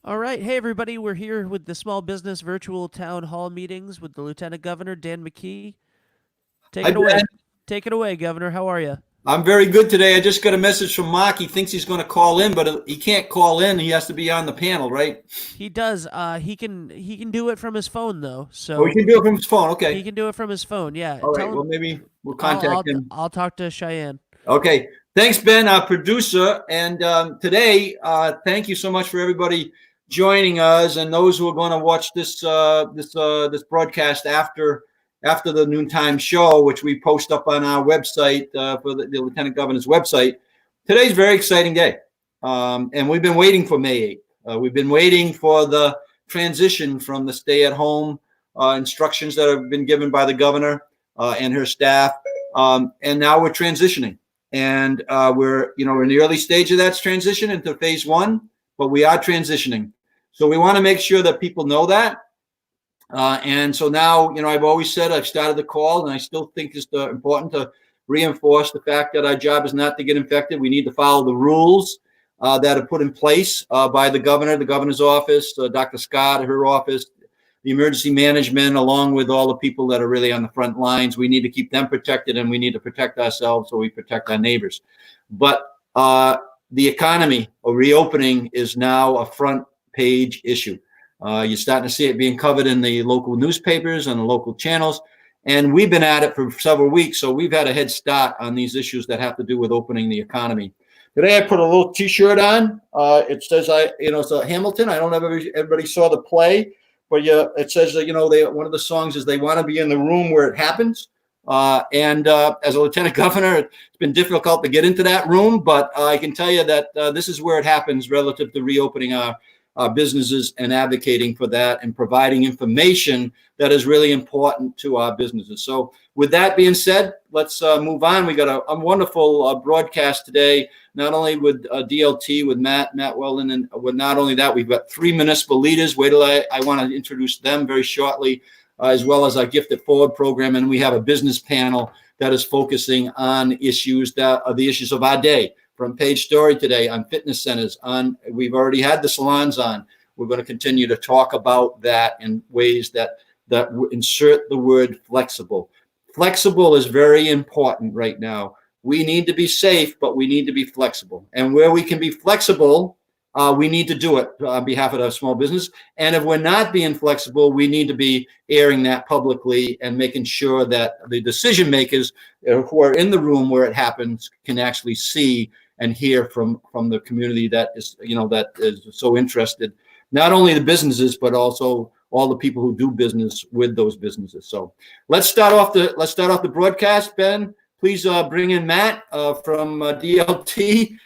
All right. Hey, everybody. We're here with the Small Business Virtual Town Hall meetings with the Lieutenant Governor, Dan McKee. Take Hi, it away. Ben. Take it away, Governor. How are you? I'm very good today. I just got a message from Mark. He thinks he's going to call in, but he can't call in. He has to be on the panel, right? He does. He can do it from his phone though. Oh, he So can do it from his phone. he Okay. can do it from his phone. Yeah. All right. Tell Well, him. maybe we'll I'll contact I'll him. I'll talk to Cheyenne. Okay. Thanks, Ben, our producer. And today, thank you so much for everybody joining us and those who are going to watch this broadcast after the noontime show, which we post up on our website for the Lieutenant Governor's website. Today's a very exciting day, and we've been waiting for May 8th. We've been waiting for the transition from the stay-at-home instructions that have been given by the governor and her staff, and now we're transitioning. And we're in the early stage of that transition into phase one, but we are transitioning. So we want to make sure that people know that. And so now, I've always said I've started the call, and I still think it's important to reinforce the fact that our job is not to get infected. We need to follow the rules that are put in place by the governor, the governor's office, Dr. Scott, her office, the emergency management, along with all the people that are really on the front lines. We need to keep them protected, and we need to protect ourselves so we protect our neighbors. But the economy or reopening is now a front page issue. You're starting to see it being covered in the local newspapers and the local channels. And we've been at it for several weeks, so we've had a head start on these issues that have to do with opening the economy. Today I put a little T-shirt on. It says it's a Hamilton. I don't know if everybody saw the play, but yeah, it says that one of the songs is they want to be in the room where it happens. And as a lieutenant governor, it's been difficult to get into that room, but I can tell you that this is where it happens relative to reopening our businesses and advocating for that and providing information that is really important to our businesses. So with that being said, let's move on. We got a wonderful broadcast today, not only with DLT, with Matt Weldon, and with not only that, we've got three municipal leaders. Wait till I want to introduce them very shortly, as well as our Gift It Forward program. And we have a business panel that is focusing on issues that are the issues of our day. Front page story today on fitness centers. We've already had the salons on. We're going to continue to talk about that in ways that insert the word flexible. Flexible is very important right now. We need to be safe, but we need to be flexible. And where we can be flexible, we need to do it on behalf of the small business. And if we're not being flexible, we need to be airing that publicly and making sure that the decision makers who are in the room where it happens can actually see and hear from the community that is so interested, not only the businesses, but also all the people who do business with those businesses. So let's start off the broadcast. Ben, please bring in Matt from DLT.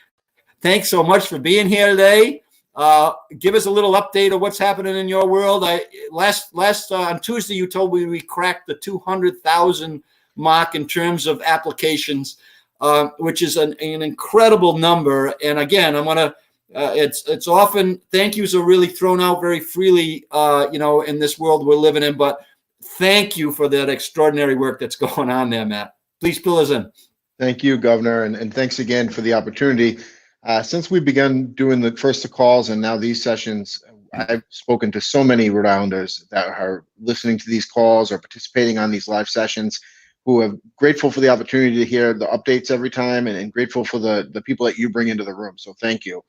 Thanks so much for being here today. Give us a little update of what's happening in your world. Last on Tuesday, you told me we cracked the 200,000 mark in terms of applications, which is an incredible number. And again, I'm gonna. It's often thank yous are really thrown out very freely, in this world we're living in. But thank you for that extraordinary work that's going on there, Matt. Please fill us in. Thank you, Governor, and thanks again for the opportunity. Since we began doing the first calls and now these sessions, I've spoken to so many Rhode Islanders that are listening to these calls or participating on these live sessions who are grateful for the opportunity to hear the updates every time and grateful for the people that you bring into the room. So thank you.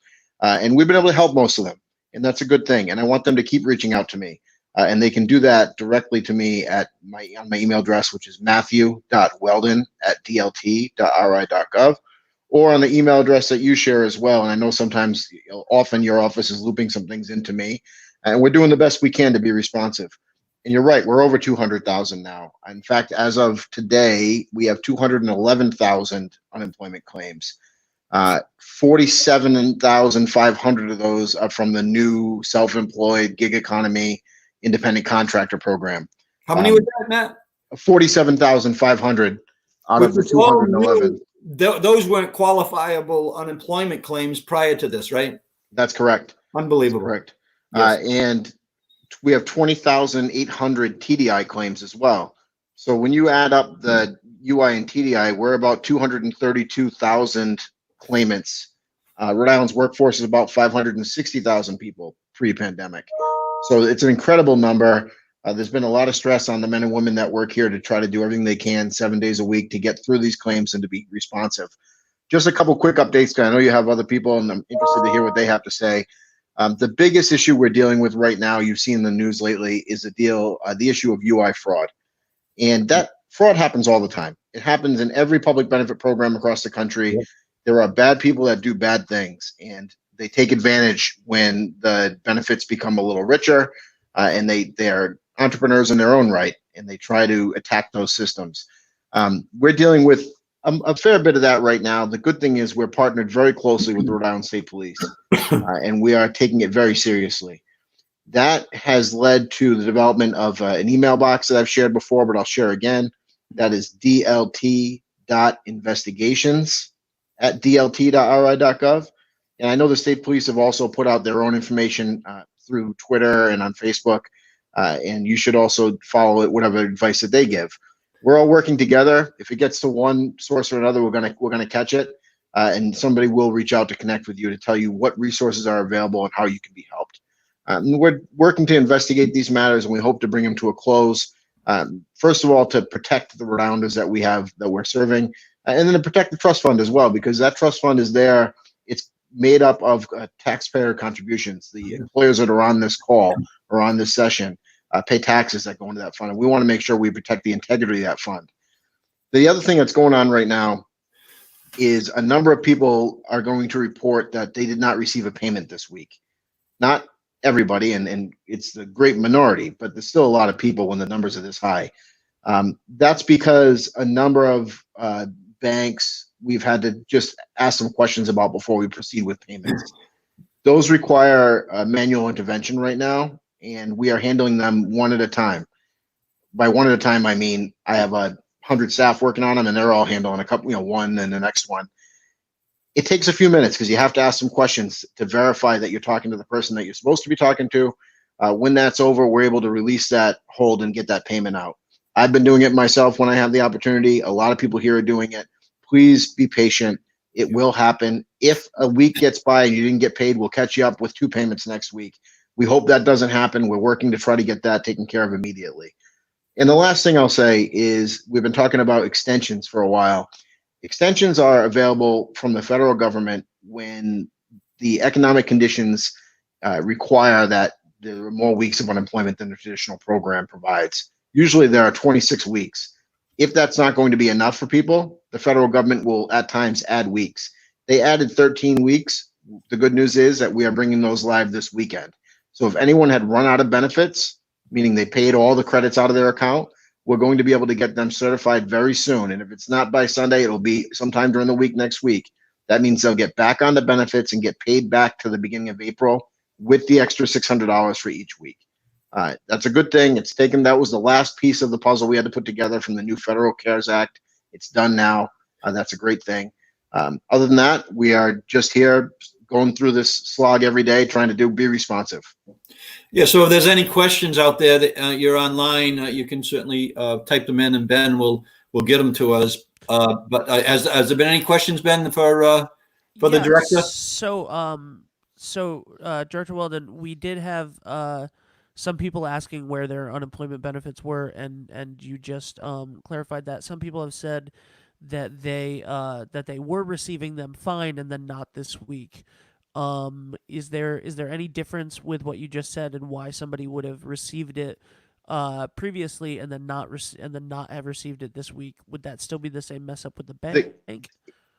And we've been able to help most of them, and that's a good thing. And I want them to keep reaching out to me. And they can do that directly to me on my email address, which is matthew.weldon@dlt.ri.gov, or on the email address that you share as well. And I know sometimes, often your office is looping some things into me, and we're doing the best we can to be responsive. And you're right, we're over 200,000 now. In fact, as of today, we have 211,000 unemployment claims. 47,500 of those are from the new self-employed gig economy independent contractor program. How many was that, Matt? 47,500 out of the 211. Those weren't qualifiable unemployment claims prior to this, right? That's correct. Unbelievable. That's correct. Yes. And we have 20,800 TDI claims as well. So when you add up the UI and TDI, we're about 232,000 claimants. Rhode Island's workforce is about 560,000 people. pre-pandemic. So it's an incredible number. There's been a lot of stress on the men and women that work here to try to do everything they can 7 days a week to get through these claims and to be responsive. Just a couple quick updates, because I know you have other people and I'm interested to hear what they have to say. The biggest issue we're dealing with right now, you've seen in the news lately, is the issue of UI fraud. And that fraud happens all the time. It happens in every public benefit program across the country. Yep. There are bad people that do bad things, and they take advantage when the benefits become a little richer, and they are entrepreneurs in their own right, and they try to attack those systems. We're dealing with a fair bit of that right now. The good thing is we're partnered very closely with Rhode Island State Police, and we are taking it very seriously. That has led to the development of an email box that I've shared before, but I'll share again. That is dlt.investigations@dlt.ri.gov. And I know the state police have also put out their own information through Twitter and on Facebook, and you should also follow it, whatever advice that they give. We're all working together. If it gets to one source or another, we're gonna catch it, and somebody will reach out to connect with you to tell you what resources are available and how you can be helped. We're working to investigate these matters, and we hope to bring them to a close. First of all, to protect the Rounders that we have that we're serving, and then to protect the trust fund as well, because that trust fund is there. It's made up of taxpayer contributions. The employers that are on this call or on this session pay taxes that go into that fund, and we want to make sure we protect the integrity of that fund. The other thing that's going on right now is a number of people are going to report that they did not receive a payment this week. Not everybody, and it's the great minority, but there's still a lot of people when the numbers are this high. That's because a number of banks we've had to just ask some questions about before we proceed with payments. Those require manual intervention right now, and we are handling them one at a time. By one at a time, I mean I have 100 staff working on them, and they're all handling a couple, one and the next one. It takes a few minutes because you have to ask some questions to verify that you're talking to the person that you're supposed to be talking to. When that's over, we're able to release that hold and get that payment out. I've been doing it myself when I have the opportunity. A lot of people here are doing it. Please be patient. It will happen. If a week gets by and you didn't get paid, we'll catch you up with 2 payments next week. We hope that doesn't happen. We're working to try to get that taken care of immediately. And the last thing I'll say is we've been talking about extensions for a while. Extensions are available from the federal government when the economic conditions require that there are more weeks of unemployment than the traditional program provides. Usually there are 26 weeks. If that's not going to be enough for people, the federal government will at times add weeks. They added 13 weeks. The good news is that we are bringing those live this weekend. So if anyone had run out of benefits, meaning they paid all the credits out of their account, we're going to be able to get them certified very soon. And if it's not by Sunday, it'll be sometime during the week next week. That means they'll get back on the benefits and get paid back to the beginning of April with the extra $600 for each week. That's a good thing. That was the last piece of the puzzle we had to put together from the new Federal CARES Act. It's done now. That's a great thing. Other than that, we are just here going through this slog every day, trying to be responsive. Yeah, so if there's any questions out there that you're online, you can certainly type them in, and Ben will get them to us. But has there been any questions, Ben, for the director? So Director Weldon, we did have some people asking where their unemployment benefits were, and you just clarified that. Some people have said that they were receiving them fine and then not this week. Is there any difference with what you just said and why somebody would have received it previously and then not have received it this week? Would that still be the same mess up with the bank?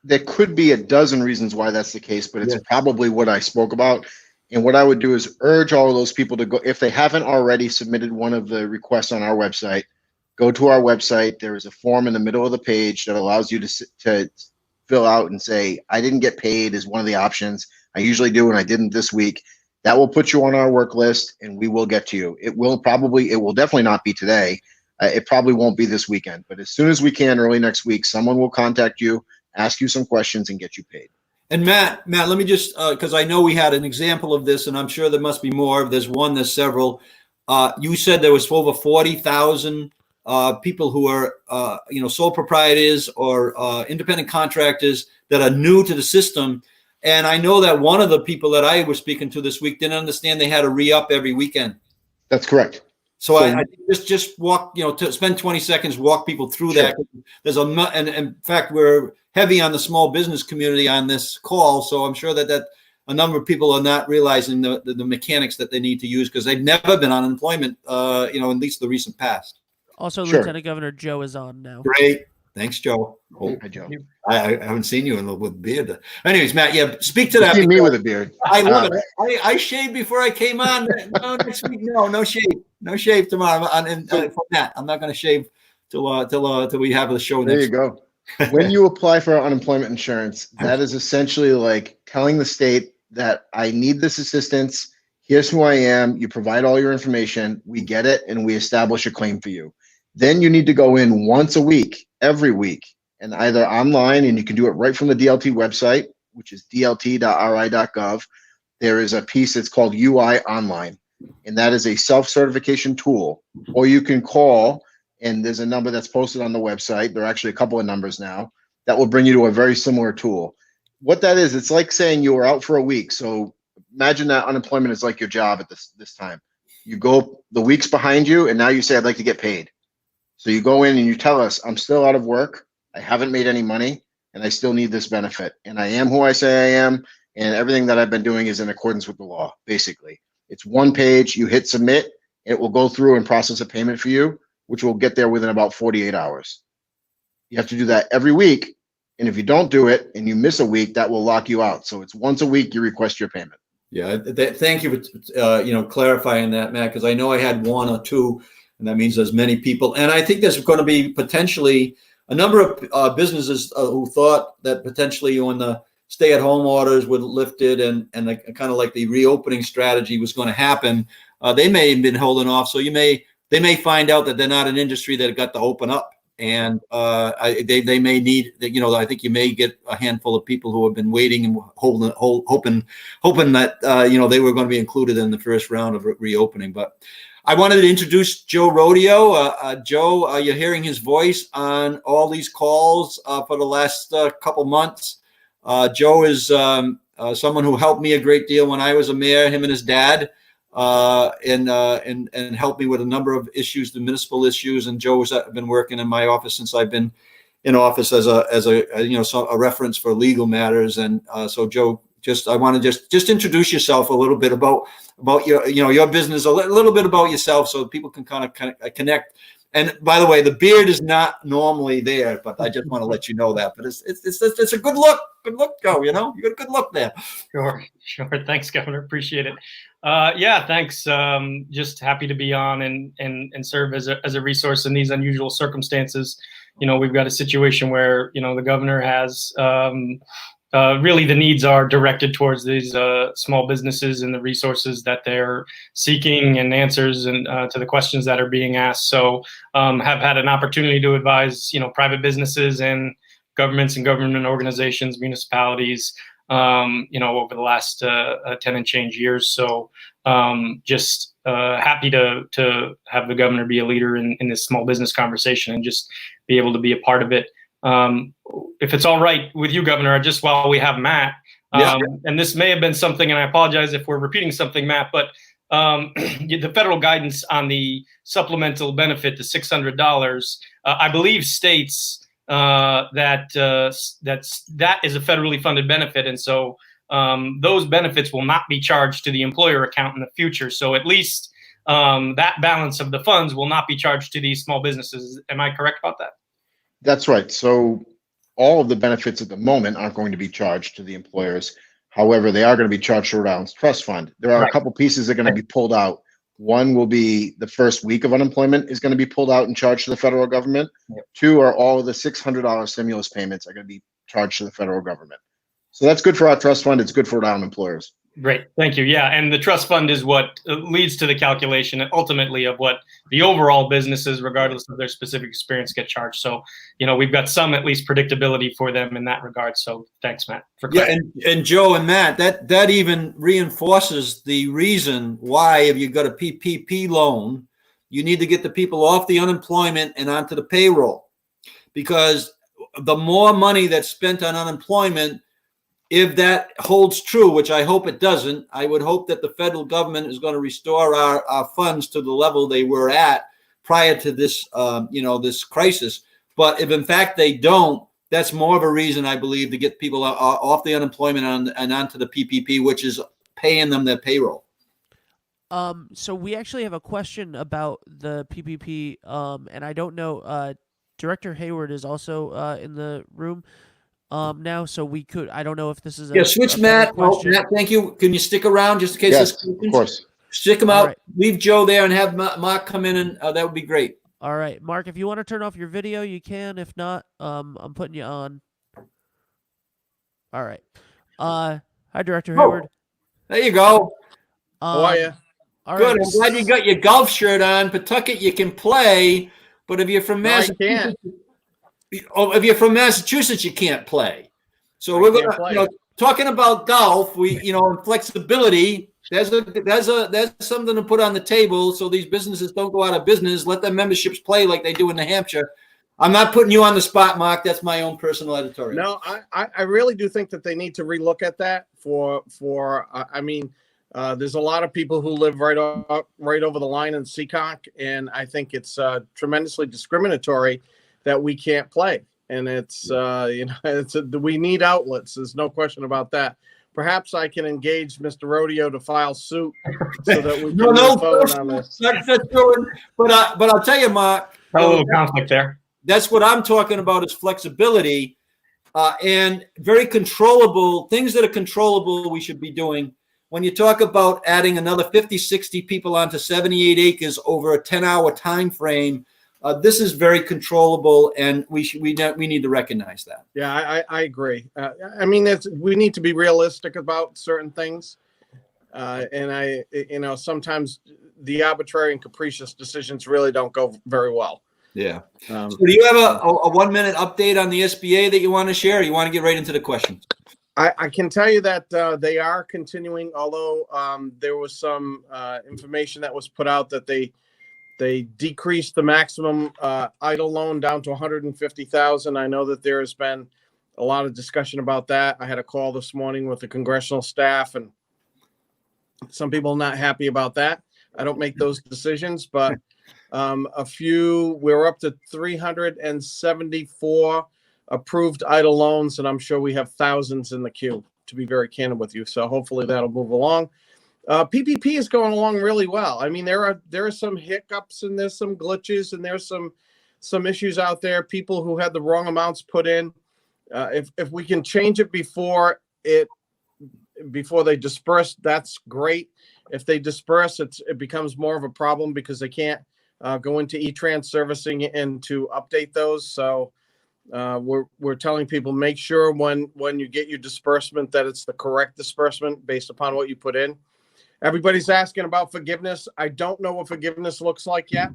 There could be a dozen reasons why that's the case, but it's probably what I spoke about. And what I would do is urge all of those people to go, if they haven't already submitted one of the requests on our website, go to our website. There is a form in the middle of the page that allows you to fill out and say, I didn't get paid is one of the options. I usually do, and I didn't this week. That will put you on our work list, and we will get to you. It will definitely not be today. It probably won't be this weekend, but as soon as we can, early next week, someone will contact you, ask you some questions, and get you paid. And Matt, let me just, because I know we had an example of this, and I'm sure there must be more. There's one, there's several. You said there was over 40,000 people who are, sole proprietors or independent contractors that are new to the system. And I know that one of the people that I was speaking to this week didn't understand they had to re-up every weekend. That's correct. So I just walk, to spend 20 seconds, walk people through Sure. that. There's and in fact, we're heavy on the small business community on this call. So I'm sure that a number of people are not realizing the mechanics that they need to use because they've never been on unemployment, at least the recent past. Also, Sure. Lieutenant Governor Joe is on now. Great. Thanks, Joe. Hi, Joe. I haven't seen you with beard. Anyways, Matt, yeah, speak to that. See me with a beard. I love it. I shaved before I came on. No, next week, no shave. No shave tomorrow. And for Matt, I'm not going to shave till we have the show There next you go. When you apply for unemployment insurance, that is essentially like telling the state that I need this assistance. Here's who I am. You provide all your information. We get it, and we establish a claim for you. Then you need to go in once a week, every week, and either online, and you can do it right from the DLT website, which is dlt.ri.gov. There is a piece that's called UI Online, and that is a self-certification tool. Or you can call, and there's a number that's posted on the website. There are actually a couple of numbers now that will bring you to a very similar tool. What that is, it's like saying you were out for a week. So imagine that unemployment is like your job at this time. You go the week's behind you, and now you say, I'd like to get paid. So you go in and you tell us, I'm still out of work. I haven't made any money, and I still need this benefit. And I am who I say I am, and everything that I've been doing is in accordance with the law, basically. It's one page. You hit submit. It will go through and process a payment for you, which will get there within about 48 hours. You have to do that every week. And if you don't do it and you miss a week, that will lock you out. So it's once a week you request your payment. Yeah, thank you for clarifying that, Matt, because I know I had one or two, and that means there's many people. And I think there's going to be potentially a number of businesses who thought that potentially when the stay-at-home orders were lifted and kind of like the reopening strategy was going to happen, they may have been holding off. So they may find out that they're not an industry that got to open up. And they may need, I think you may get a handful of people who have been waiting and hoping that, they were going to be included in the first round of reopening. But I wanted to introduce Joe Rodeo. Joe, you're hearing his voice on all these calls for the last couple months. Joe is someone who helped me a great deal when I was a mayor, him and his dad. And helped me with a number of issues, the municipal issues. And Joe has been working in my office since I've been in office as a reference for legal matters. And so Joe, I want to just introduce yourself a little bit about your business, a little bit about yourself, so people can kind of connect. And by the way, the beard is not normally there, but I just want to let you know that. But it's a good look. Good look, Joe. You got a good look there. Sure. Thanks, Governor. Appreciate it. Thanks. Just happy to be on and serve as a resource in these unusual circumstances. We've got a situation where the governor has really the needs are directed towards these small businesses and the resources that they're seeking and answers and to the questions that are being asked. So have had an opportunity to advise private businesses and governments and government organizations, municipalities, over the last 10 and change years. So just happy to have the governor be a leader in this small business conversation and just be able to be a part of it. If it's all right with you, Governor, just while we have Matt, and this may have been something, and I apologize if we're repeating something, Matt, but the federal guidance on the supplemental benefit, the $600, I believe states that is a federally funded benefit. And so those benefits will not be charged to the employer account in the future. So at least that balance of the funds will not be charged to these small businesses. Am I correct about that? That's right. So all of the benefits at the moment aren't going to be charged to the employers. However, they are going to be charged to Rhode Island's trust fund. There are a couple pieces that are going to be pulled out. One will be the first week of unemployment is going to be pulled out and charged to the federal government. Two are all of the $600 stimulus payments are going to be charged to the federal government. So that's good for our trust fund. It's good for Rhode Island employers. Great. Thank you. Yeah. And the trust fund is what leads to the calculation ultimately of what the overall businesses, regardless of their specific experience, get charged. So, we've got some at least predictability for them in that regard. So thanks, Matt. And Joe and Matt, that even reinforces the reason why if you've got a PPP loan, you need to get the people off the unemployment and onto the payroll. Because the more money that's spent on unemployment, if that holds true, which I hope it doesn't, I would hope that the federal government is going to restore our funds to the level they were at prior to this, this crisis. But if in fact they don't, that's more of a reason, I believe, to get people off the unemployment and onto the PPP, which is paying them their payroll. So we actually have a question about the PPP, and I don't know. Director Hayward is also in the room now, so we could. I don't know if this is Switch a Matt. question. Matt, thank you. Can you stick around just in case? Yes, of course. Stick them All out. right. Leave Joe there and have Mark come in, and that would be great. All right, Mark, if you want to turn off your video, you can. If not, I'm putting you on. All right. Hi, Director Hayward. There you go. How are you? All Good. right. I'm glad you got your golf shirt on. Pawtucket, you can play, but if you're from No, I Massachusetts, can't. you can't play. So we're can't gonna, play. talking about golf. And flexibility. There's something to put on the table so these businesses don't go out of business. Let their memberships play like they do in New Hampshire. I'm not putting you on the spot, Mark. That's my own personal editorial. No, I really do think that they need to relook at that. There's a lot of people who live right over the line in Seekonk, and I think it's tremendously discriminatory that we can't play. And it's we need outlets. There's no question about that. Perhaps I can engage Mr. Rodeo to file suit so that we can move forward on this. But I'll tell you, Mark. A little conflict there. That's what I'm talking about is flexibility and very controllable things that are controllable. We should be doing when you talk about adding another 50, 60 people onto 78 acres over a 10-hour time frame. This is very controllable, and we need to recognize that. Yeah, I agree. We need to be realistic about certain things, and sometimes the arbitrary and capricious decisions really don't go very well. Yeah. So do you have a 1 minute update on the SBA that you want to share, or you want to get right into the questions? I can tell you that they are continuing, although there was some information that was put out that they decreased the maximum idle loan down to $150,000. I know that there has been a lot of discussion about that. I had a call this morning with the congressional staff, and some people are not happy about that. I don't make those decisions, but we're up to 374 approved idle loans, and I'm sure we have thousands in the queue, to be very candid with you. So hopefully that'll move along. PPP is going along really well. I mean, there are some hiccups and there's some glitches and there's some issues out there. People who had the wrong amounts put in. If we can change it before they disperse, that's great. If they disperse, it becomes more of a problem because they can't go into E-Trans servicing and to update those. So we're telling people, make sure when you get your disbursement that it's the correct disbursement based upon what you put in. Everybody's asking about forgiveness. I don't know what forgiveness looks like yet.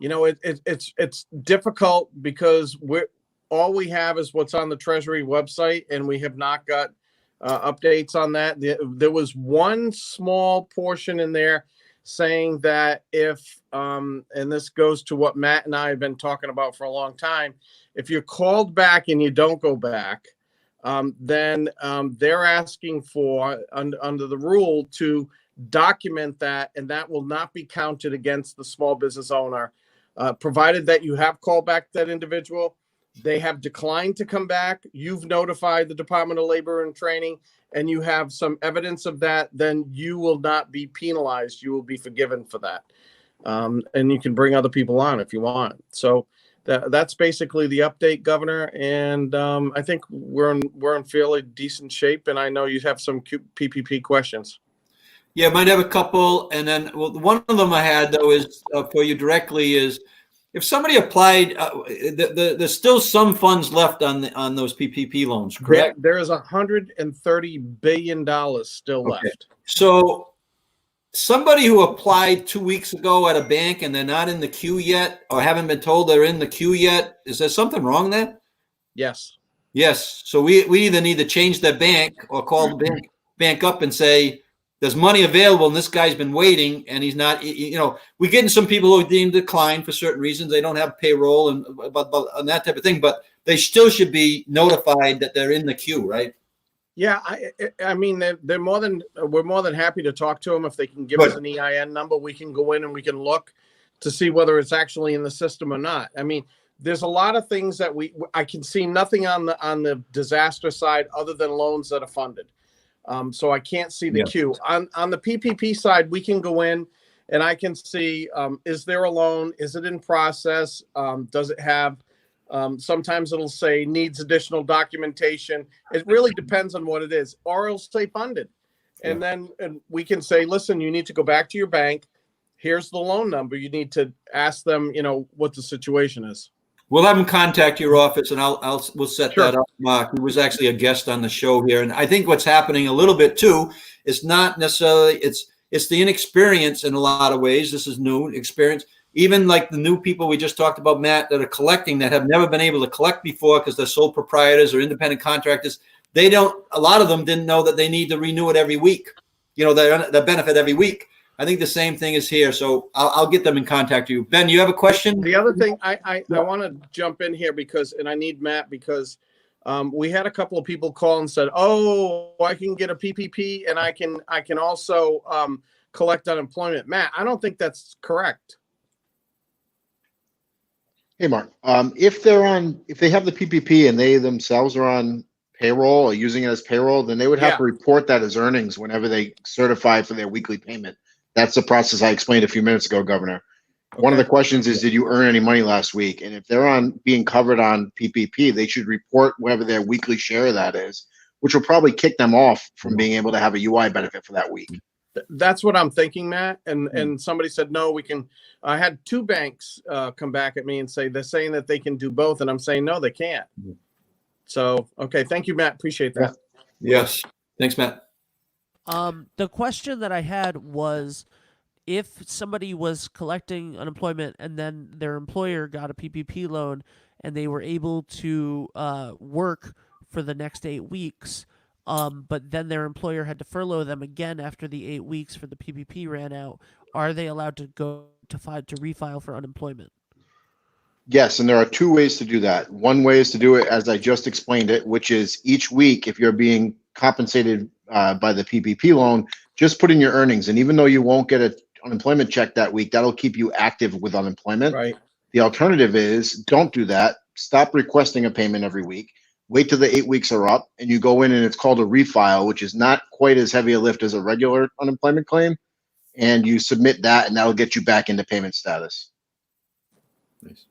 It's difficult because all we have is what's on the Treasury website, and we have not got updates on that. There was one small portion in there saying that if, and this goes to what Matt and I have been talking about for a long time, if you're called back and you don't go back, then they're asking for, under the rule, to document that, and that will not be counted against the small business owner, provided that you have called back that individual. They have declined to come back. You've notified the Department of Labor and Training, and you have some evidence of that, then you will not be penalized. You will be forgiven for that. And you can bring other people on if you want. So that's basically the update, Governor. And I think we're in fairly decent shape. And I know you have some PPP questions. Yeah, I might have a couple. And then one of them I had, though, is for you directly is, if somebody applied, there's still some funds left on those PPP loans, correct? There is $130 billion still left. So somebody who applied 2 weeks ago at a bank and they're not in the queue yet, or haven't been told they're in the queue yet, is there something wrong there? Yes. Yes. So we either need to change their bank or call the bank up and say, there's money available and this guy's been waiting and he's not, you know, we're getting some people who are deemed declined for certain reasons. They don't have payroll and that type of thing, but they still should be notified that they're in the queue, right? Yeah, I mean, we're more than happy to talk to them. If they can give Good. us an EIN number, we can go in and we can look to see whether it's actually in the system or not. I mean, there's a lot of things that I can see nothing on the disaster side other than loans that are funded. So I can't see the queue. On the PPP side, we can go in and I can see, is there a loan? Is it in process? Does it have, sometimes it'll say needs additional documentation. It really depends on what it is, or it'll say funded. And then we can say, listen, you need to go back to your bank. Here's the loan number. You need to ask them, you know, what the situation is. We'll have him contact your office and we'll set Sure. that up, Mark. He was actually a guest on the show here. And I think what's happening a little bit too, is not necessarily, it's the inexperience in a lot of ways. This is new experience. Even like the new people we just talked about, Matt, that are collecting that have never been able to collect before because they're sole proprietors or independent contractors. A lot of them didn't know that they need to renew it every week. You know, the benefit every week. I think the same thing is here. So I'll get them in contact with you. Ben, you have a question? The other thing I want to jump in here and I need Matt because we had a couple of people call and said, oh, I can get a PPP and I can also collect unemployment. Matt, I don't think that's correct. Hey, Mark, if they have the PPP and they themselves are on payroll or using it as payroll, then they would have to report that as earnings whenever they certify for their weekly payment. That's the process I explained a few minutes ago, Governor. Okay. One of the questions is, did you earn any money last week? And if they're being covered on PPP, they should report whatever their weekly share of that is, which will probably kick them off from being able to have a UI benefit for that week. That's what I'm thinking, Matt. And somebody said, no, we can. I had two banks come back at me and say, they're saying that they can do both. And I'm saying, no, they can't. So, okay. Thank you, Matt. Appreciate that. Yes. Thanks, Matt. The question that I had was, if somebody was collecting unemployment and then their employer got a PPP loan and they were able to work for the next 8 weeks, but then their employer had to furlough them again after the 8 weeks for the PPP ran out, are they allowed to go to refile for unemployment? Yes, and there are two ways to do that. One way is to do it as I just explained it, which is each week, if you're being compensated by the PPP loan, just put in your earnings. And even though you won't get an unemployment check that week, that'll keep you active with unemployment. Right. The alternative is don't do that. Stop requesting a payment every week. Wait till the 8 weeks are up and you go in and it's called a refile, which is not quite as heavy a lift as a regular unemployment claim. And you submit that and that'll get you back into payment status. Nice.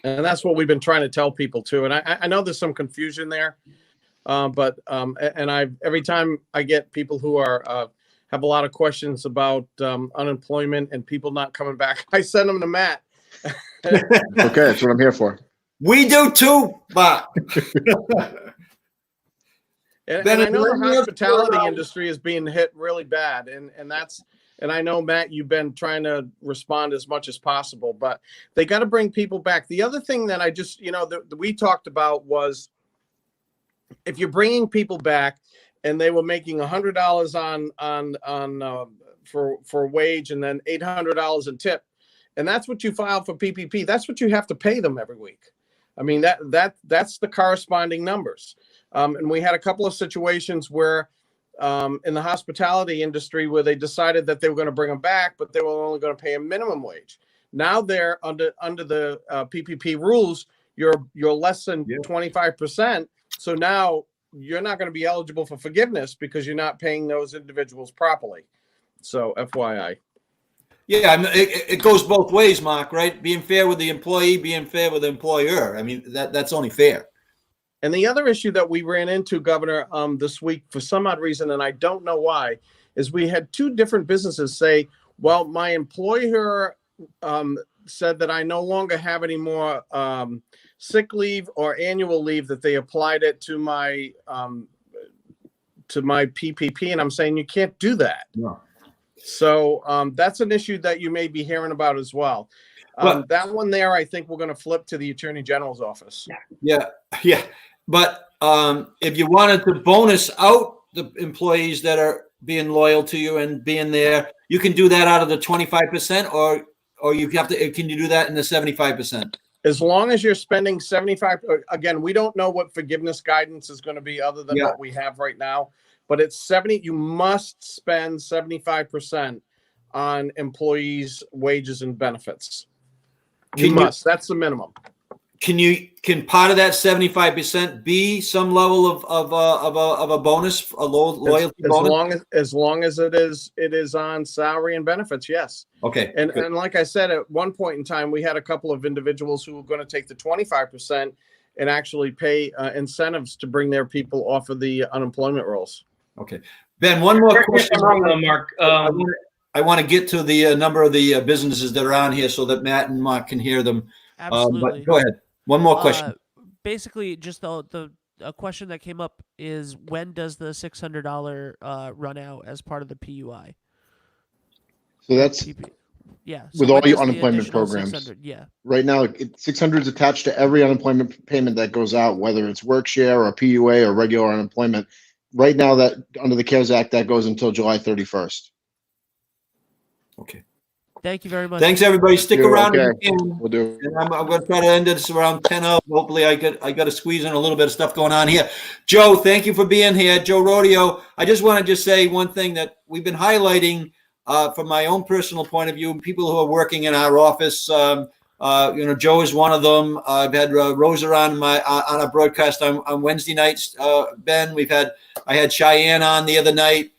And that's what we've been trying to tell people too. And I know there's some confusion there, but every time I get people who are have a lot of questions about unemployment and people not coming back, I send them to Matt. Okay, that's what I'm here for. We do too, but and I know the hospitality industry is being hit really bad, and I know, Matt, you've been trying to respond as much as possible, but they got to bring people back. The other thing that I just, that we talked about was if you're bringing people back and they were making $100 for wage and then $800 in tip, and that's what you filed for PPP, that's what you have to pay them every week. I mean, that's the corresponding numbers. And we had a couple of situations where in the hospitality industry where they decided that they were going to bring them back, but they were only going to pay a minimum wage. Now they're under the PPP rules, you're less than 25%. So now you're not going to be eligible for forgiveness because you're not paying those individuals properly. So FYI. Yeah, it goes both ways, Mark, right? Being fair with the employee, being fair with the employer. I mean, that's only fair. And the other issue that we ran into, Governor, this week for some odd reason, and I don't know why, is we had two different businesses say, well, my employer said that I no longer have any more sick leave or annual leave, that they applied it to my PPP. And I'm saying you can't do that. No. So that's an issue that you may be hearing about as well. That one there, I think we're going to flip to the Attorney General's office. Yeah. But if you wanted to bonus out the employees that are being loyal to you and being there, you can do that out of the 25%, or you have to, can you do that in the 75%? As long as you're spending 75, again, we don't know what forgiveness guidance is going to be other than what we have right now, but it's 70, you must spend 75% on employees' wages and benefits. You must, that's the minimum. Can part of that 75% be some level of a bonus, a loyalty bonus? As long as it is on salary and benefits, yes. Okay. And like I said, at one point in time, we had a couple of individuals who were going to take the 25% and actually pay incentives to bring their people off of the unemployment rolls. Okay. Ben, one more question. Mark. I want to get to the number of the businesses that are on here so that Matt and Mark can hear them. Absolutely. But go ahead. One more question. Basically, just a question that came up is, when does the $600 run out as part of the PUI? So that's yeah. with all your unemployment programs. Yeah. Right now, 600 is attached to every unemployment payment that goes out, whether it's work share or PUA or regular unemployment. Right now, that under the CARES Act, that goes until July 31st. Okay. Thank you very much. Thanks, everybody. Stick around. Okay. We'll do. And I'm going to try to end this around 10 of. Hopefully, I got to squeeze in a little bit of stuff going on here. Joe, thank you for being here. Joe Rodeo. I just want to just say one thing that we've been highlighting from my own personal point of view, people who are working in our office. Joe is one of them. I've had Rosa on a broadcast on Wednesday nights. Ben, I had Cheyenne on the other night.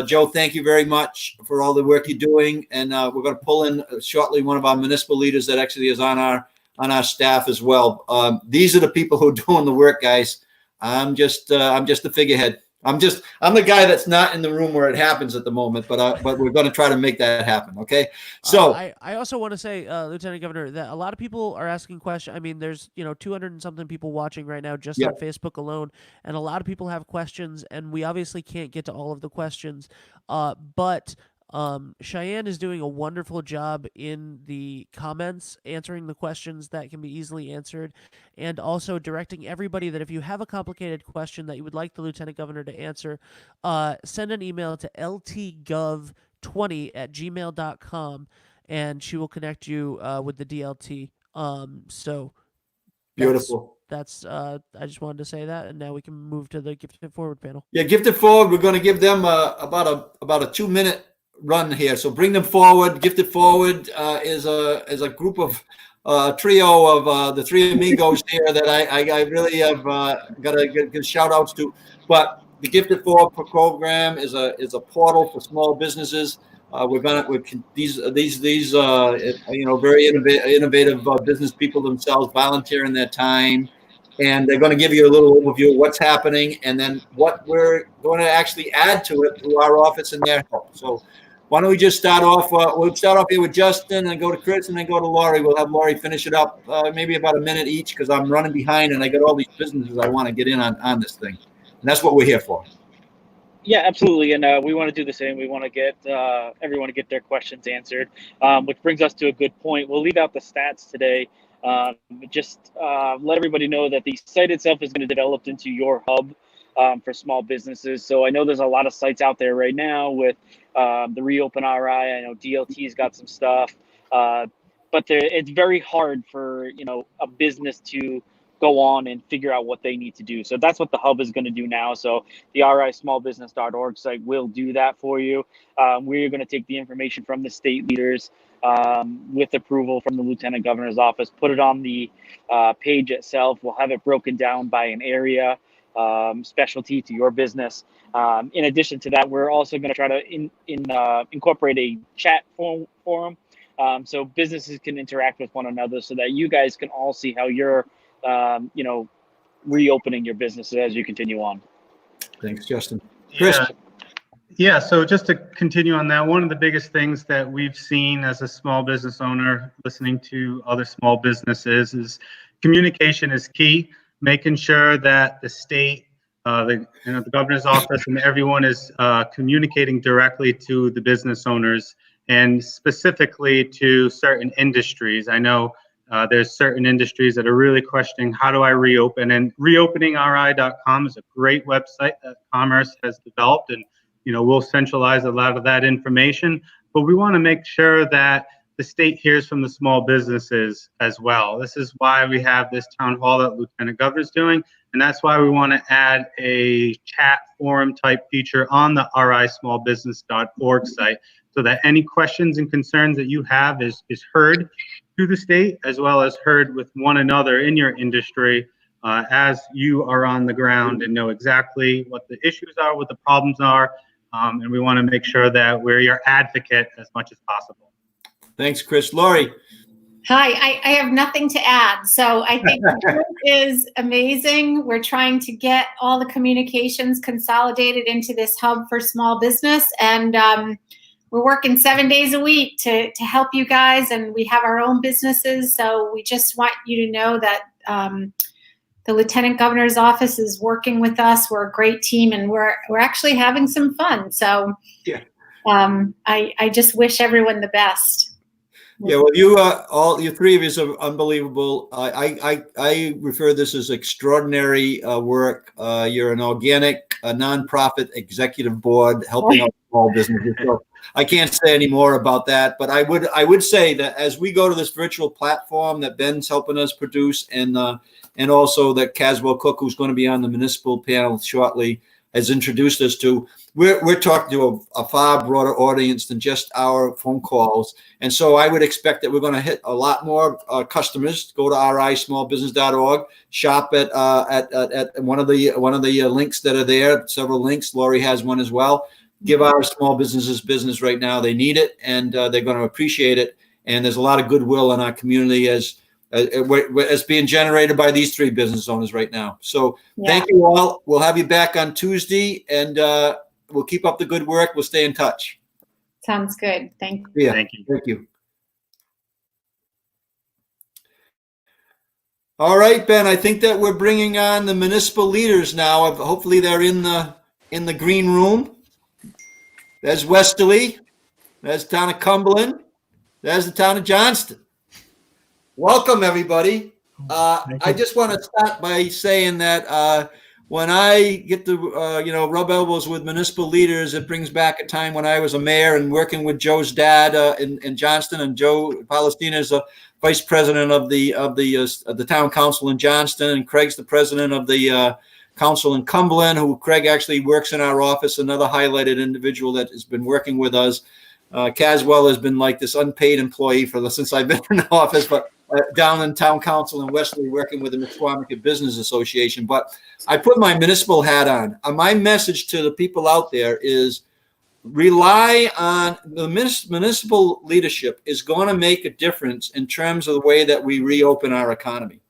Joe, thank you very much for all the work you're doing, and we're going to pull in shortly one of our municipal leaders that actually is on our staff as well. These are the people who are doing the work, guys. I'm just the figurehead. I'm the guy that's not in the room where it happens at the moment, but we're going to try to make that happen. Okay. So I also want to say, Lieutenant Governor, that a lot of people are asking questions. I mean, there's 200 and something people watching right now just on Facebook alone, and a lot of people have questions, and we obviously can't get to all of the questions, but Cheyenne is doing a wonderful job in the comments, answering the questions that can be easily answered, and also directing everybody that if you have a complicated question that you would like the Lieutenant Governor to answer, send an email to ltgov20@gmail.com, and she will connect you with the DLT. So beautiful. That's I just wanted to say that, and now we can move to the Gift It Forward panel. Yeah, Gift It Forward. We're going to give them about a 2-minute run here, so bring them forward. Gift It Forward is a group of trio of the three amigos here that I really have got to give shout outs to. But the Gift It Forward program is a portal for small businesses. These very innovative business people themselves volunteering their time, and they're going to give you a little overview of what's happening and then what we're going to actually add to it through our office and their help. So why don't we just start off? We'll start off here with Justin and go to Chris and then go to Laurie. We'll have Laurie finish it up, maybe about a minute each, because I'm running behind and I got all these businesses I want to get in on this thing. And that's what we're here for. Yeah, absolutely. And we want to do the same. We want to get everyone to get their questions answered, which brings us to a good point. We'll leave out the stats today. Just let everybody know that the site itself is going to be developed into your hub for small businesses. So I know there's a lot of sites out there right now with the Reopen RI. I know DLT's got some stuff, but it's very hard for a business to go on and figure out what they need to do. So that's what the hub is going to do now. So the rismallbusiness.org site will do that for you. We're going to take the information from the state leaders with approval from the Lieutenant Governor's office, put it on the page itself. We'll have it broken down by an area, specialty to your business. In addition to that, we're also going to try to incorporate a chat forum so businesses can interact with one another so that you guys can all see how you're reopening your businesses as you continue on. Thanks, Justin. Chris. Yeah, so just to continue on that, one of the biggest things that we've seen as a small business owner listening to other small businesses is communication is key, making sure that the state, the governor's office and everyone is communicating directly to the business owners and specifically to certain industries. I know There's certain industries that are really questioning, how do I reopen? And reopeningri.com is a great website that Commerce has developed, and we'll centralize a lot of that information. But we want to make sure that the state hears from the small businesses as well. This is why we have this town hall that Lieutenant Governor's doing, and that's why we want to add a chat forum type feature on the rismallbusiness.org site, so that any questions and concerns that you have is heard to the state, as well as heard with one another in your industry, as you are on the ground and know exactly what the issues are, what the problems are, and we want to make sure that we're your advocate as much as possible. Thanks, Chris. Lori. Hi, I have nothing to add. So I think the group is amazing. We're trying to get all the communications consolidated into this hub for small business, and we're working 7 days a week to help you guys, and we have our own businesses. So we just want you to know that the Lieutenant Governor's office is working with us. We're a great team, and we're actually having some fun. So yeah. I just wish everyone the best. Yeah, well, you three of you are unbelievable. I refer to this as extraordinary work. You're an organic, nonprofit executive board helping out small businesses. So I can't say any more about that, but I would say that as we go to this virtual platform that Ben's helping us produce, and also that Caswell Cook, who's going to be on the municipal panel shortly, has introduced us to, we're talking to a far broader audience than just our phone calls. And so I would expect that we're going to hit a lot more customers. Go to rismallbusiness.org, shop at one of the links that are there, several links. Lori has one as well. Give our small businesses business right now. They need it, and they're going to appreciate it. And there's a lot of goodwill in our community as being generated by these three business owners right now. So Thank you all. We'll have you back on Tuesday, and we'll keep up the good work. We'll stay in touch. Sounds good. Thank you. Yeah, Thank you. Thank you. All right, Ben, I think that we're bringing on the municipal leaders now. Hopefully they're in the green room. There's Westerly. There's the town of Cumberland. There's the town of Johnston. Welcome, everybody. I just want to start by saying that when I get to rub elbows with municipal leaders, it brings back a time when I was a mayor and working with Joe's dad in Johnston, and Joe Palestina is the vice president of the town council in Johnston, and Craig's the president of the council in Cumberland, who Craig actually works in our office. Another highlighted individual that has been working with us. Caswell has been like this unpaid employee since I've been in the office, but down in town council in Westerly working with the Misquamicut Business Association. But I put my municipal hat on. My message to the people out there is rely on the municipal leadership is going to make a difference in terms of the way that we reopen our economy.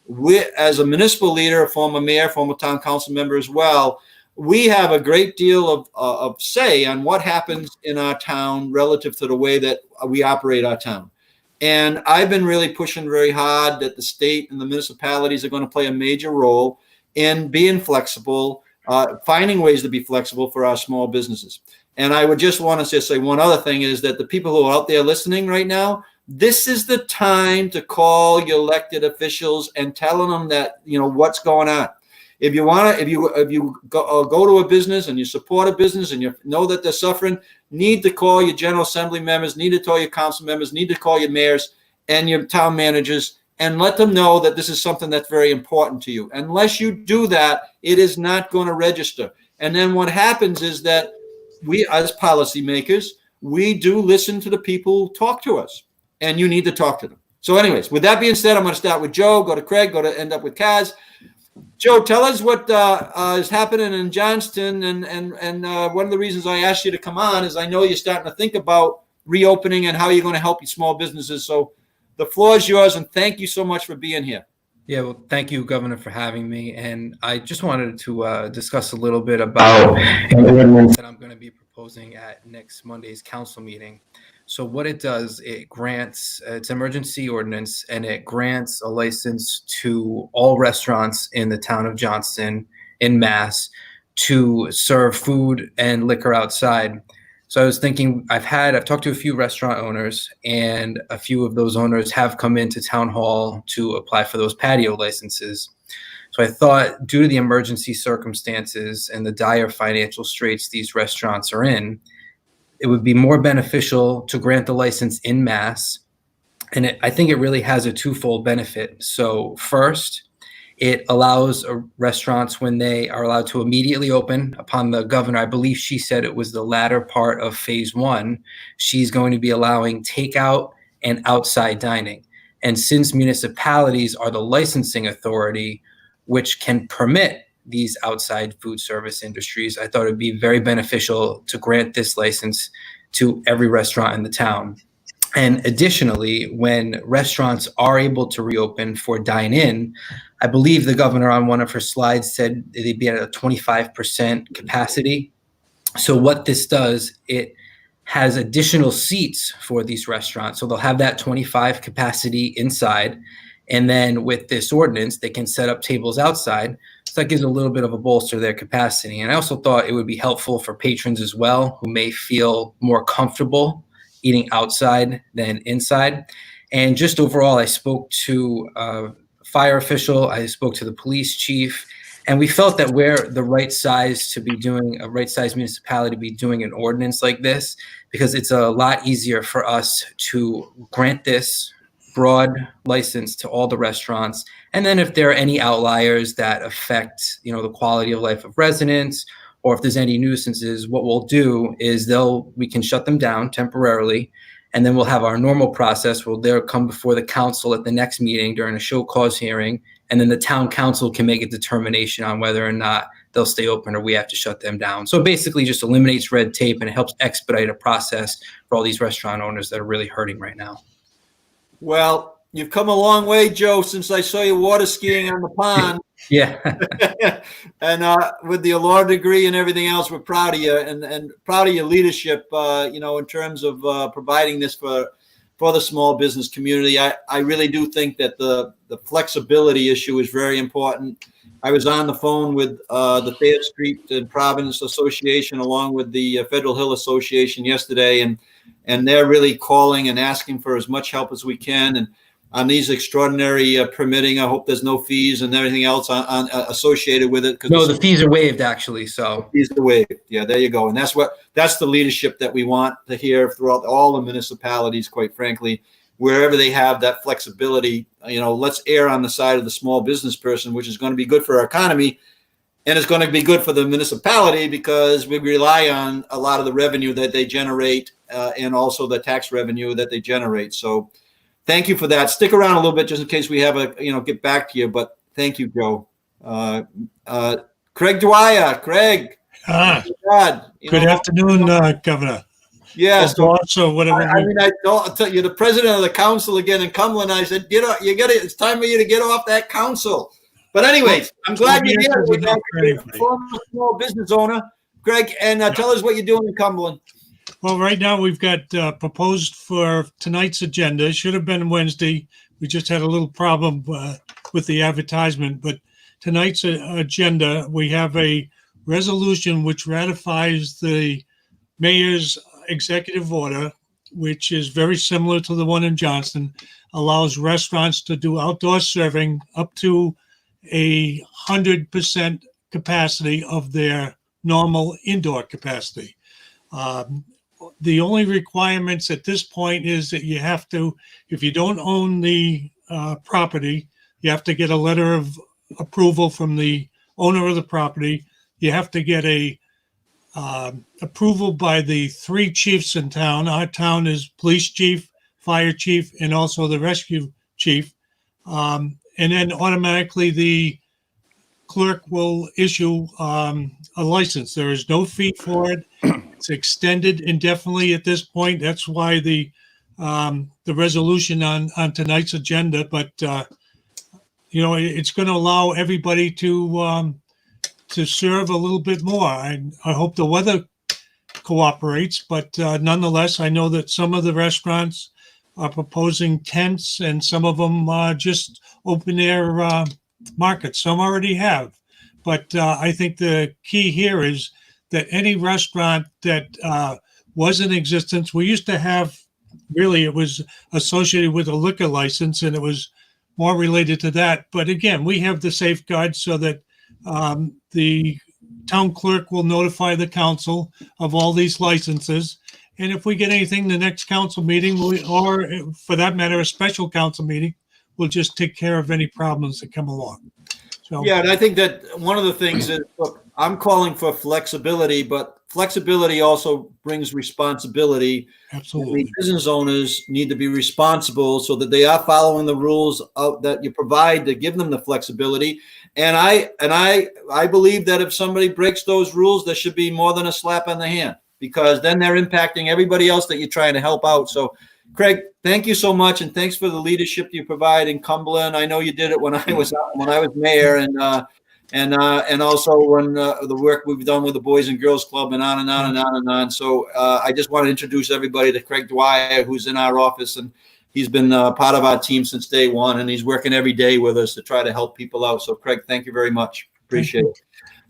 We, as a municipal leader, a former mayor, former town council member as well, we have a great deal of say on what happens in our town relative to the way that we operate our town. And I've been really pushing very hard that the state and the municipalities are going to play a major role in being flexible, finding ways to be flexible for our small businesses. And I would just want to say one other thing is that the people who are out there listening right now, this is the time to call your elected officials and telling them that, what's going on. If you go to a business and you support a business and you know that they're suffering, need to call your general assembly members, need to call your council members, need to call your mayors and your town managers and let them know that this is something that's very important to you. Unless you do that, it is not going to register. And then what happens is that we, as policymakers, we do listen to the people who talk to us, and you need to talk to them. So anyways, with that being said, I'm going to start with Joe, go to Craig, end up with Kaz. Joe, tell us what is happening in Johnston, and one of the reasons I asked you to come on is I know you're starting to think about reopening and how you're going to help your small businesses. So the floor is yours, and thank you so much for being here. Yeah, well, thank you, Governor, for having me. And I just wanted to discuss a little bit about an ordinance that I'm going to be proposing at next Monday's council meeting. So what it does, it grants, it's an emergency ordinance, and it grants a license to all restaurants in the town of Johnston in Mass to serve food and liquor outside. So I was thinking, I've talked to a few restaurant owners, and a few of those owners have come into town hall to apply for those patio licenses. So I thought, due to the emergency circumstances and the dire financial straits these restaurants are in, it would be more beneficial to grant the license en masse. And I think it really has a twofold benefit. So first, it allows restaurants, when they are allowed to immediately open upon the governor, I believe she said it was the latter part of phase 1, she's going to be allowing takeout and outside dining. And since municipalities are the licensing authority, which can permit these outside food service industries, I thought it would be very beneficial to grant this license to every restaurant in the town. And additionally, when restaurants are able to reopen for dine-in, I believe the governor on one of her slides said they'd be at a 25% capacity. So what this does, it has additional seats for these restaurants. So they'll have that 25 capacity inside. And then with this ordinance, they can set up tables outside. So that gives a little bit of a bolster to their capacity. And I also thought it would be helpful for patrons as well, who may feel more comfortable eating outside than inside. And just overall, I spoke to a fire official, I spoke to the police chief, and we felt that we're the right size to be doing, a right size municipality to be doing an ordinance like this, because it's a lot easier for us to grant this broad license to all the restaurants. And then if there are any outliers that affect, the quality of life of residents, or if there's any nuisances, what we'll do is we can shut them down temporarily, and then we'll have our normal process where they'll come before the council at the next meeting during a show cause hearing, and then the town council can make a determination on whether or not they'll stay open or we have to shut them down. So it basically just eliminates red tape, and it helps expedite a process for all these restaurant owners that are really hurting right now. Well, you've come a long way, Joe, since I saw you water skiing on the pond. Yeah. And with the law degree and everything else, we're proud of you, and proud of your leadership, in terms of providing this for the small business community. I really do think that the flexibility issue is very important. I was on the phone with the Thayer Street and Providence Association along with the Federal Hill Association yesterday, and they're really calling and asking for as much help as we can. And on these extraordinary permitting, I hope there's no fees and everything else associated with it. No, the fees are waived, actually. So fees are waived. Yeah, there you go. And that's the leadership that we want to hear throughout all the municipalities, quite frankly, wherever they have that flexibility. Let's err on the side of the small business person, which is going to be good for our economy. And it's going to be good for the municipality because we rely on a lot of the revenue that they generate and also the tax revenue that they generate. So thank you for that. Stick around a little bit just in case we have get back to you. But thank you, Joe. Craig Dwyer. Craig. Good afternoon, Governor. Yeah. So also, whatever. I'll tell you, the president of the council again in Cumberland. I said, it's time for you to get off that council. But anyways, I'm glad you're here. We're former small business owner, Greg, and tell us what you're doing in Cumberland. Well, right now we've got proposed for tonight's agenda. It should have been Wednesday. We just had a little problem with the advertisement. But tonight's agenda, we have a resolution which ratifies the mayor's executive order, which is very similar to the one in Johnston, allows restaurants to do outdoor serving up to 100% capacity of their normal indoor capacity. The only requirements at this point is that you have to, if you don't own the property, you have to get a letter of approval from the owner of the property. You have to get a approval by the 3 chiefs in town. Our town is police chief, fire chief, and also the rescue chief. And then automatically the clerk will issue a license. There is no fee for it. It's extended indefinitely at this point. That's why the resolution on tonight's agenda. But it's going to allow everybody to serve a little bit more. I hope the weather cooperates, but nonetheless, I know that some of the restaurants are proposing tents, and some of them just open air markets. Some already have, but I think the key here is that any restaurant that was in existence. We used to have, really, it was associated with a liquor license, and it was more related to that. But again, we have the safeguards so that the town clerk will notify the council of all these licenses. And if we get anything the next council meeting, or for that matter, a special council meeting, we'll just take care of any problems that come along. So, yeah, and I think that one of the things is, look, I'm calling for flexibility, but flexibility also brings responsibility. absolutely. The business owners need to be responsible so that they are following the rules that you provide to give them the flexibility. And I believe that if somebody breaks those rules, there should be more than a slap on the hand, because then they're impacting everybody else that you're trying to help out. So, Craig, thank you so much, and thanks for the leadership you provide in Cumberland. I know you did it when I was mayor, and also when the work we've done with the Boys and Girls Club, and on and on and on and on. So I just want to introduce everybody to Craig Dwyer, who's in our office, and he's been part of our team since day one, and he's working every day with us to try to help people out. So, Craig, thank you very much. Appreciate it.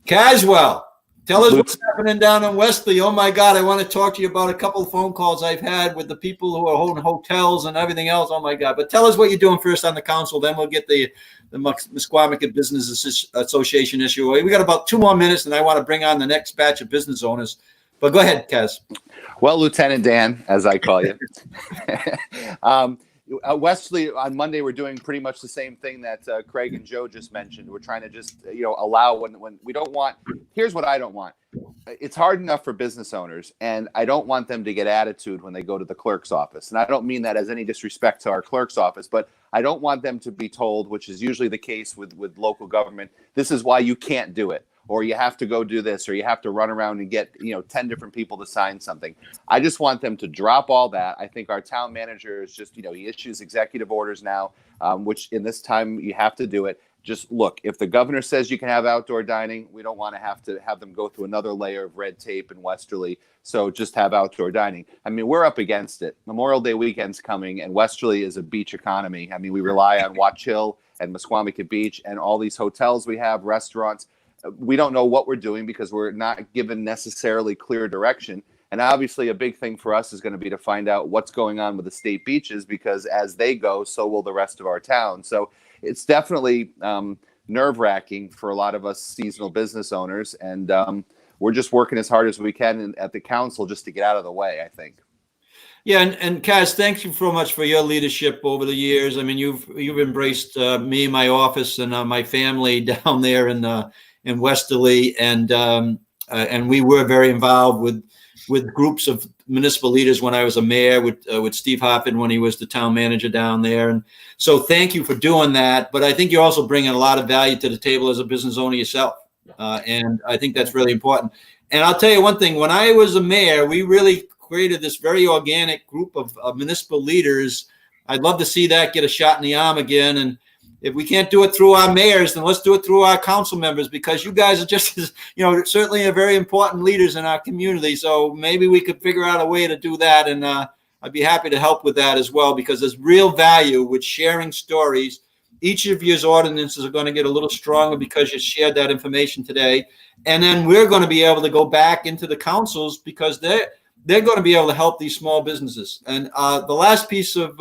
Caswell, tell us what's happening down in Wesley. Oh my God, I want to talk to you about a couple of phone calls I've had with the people who are holding hotels and everything else. Oh my God. But tell us what you're doing first on the council, then we'll get the Musqueamicut Business Association issue. We got about 2 more minutes, and I want to bring on the next batch of business owners. But go ahead, Kaz. Well, Lieutenant Dan, as I call you. Wesley, on Monday, we're doing pretty much the same thing that Craig and Joe just mentioned. We're trying to just, allow when we don't want. Here's what I don't want. It's hard enough for business owners, and I don't want them to get attitude when they go to the clerk's office. And I don't mean that as any disrespect to our clerk's office, but I don't want them to be told, which is usually the case with local government, this is why you can't do it, or you have to go do this, or you have to run around and get 10 different people to sign something. I just want them to drop all that. I think our town manager is just, he issues executive orders now, which in this time you have to do it. Just look, if the governor says you can have outdoor dining, we don't want to have them go through another layer of red tape in Westerly. So just have outdoor dining. I mean, we're up against it. Memorial Day weekend's coming, and Westerly is a beach economy. I mean, we rely on Watch Hill and Musqueamicut Beach and all these hotels we have, restaurants. We don't know what we're doing because we're not given necessarily clear direction. And obviously a big thing for us is going to be to find out what's going on with the state beaches, because as they go, so will the rest of our town. So it's definitely nerve-wracking for a lot of us seasonal business owners. And we're just working as hard as we can at the council just to get out of the way, I think. Yeah, and Kaz, thank you so much for your leadership over the years. I mean, you've embraced me, my office, and my family down there in Westerly, and we were very involved with groups of municipal leaders when I was a mayor, with Steve Hoffman when he was the town manager down there. And so thank you for doing that. But I think you're also bringing a lot of value to the table as a business owner yourself. And I think that's really important. And I'll tell you one thing, when I was a mayor, we really created this very organic group of municipal leaders. I'd love to see that get a shot in the arm again. And if we can't do it through our mayors, then let's do it through our council members, because you guys are just as, certainly are very important leaders in our community. So maybe we could figure out a way to do that. And I'd be happy to help with that as well, because there's real value with sharing stories. Each of your ordinances are going to get a little stronger because you shared that information today. And then we're going to be able to go back into the councils because they're going to be able to help these small businesses. And the last piece of,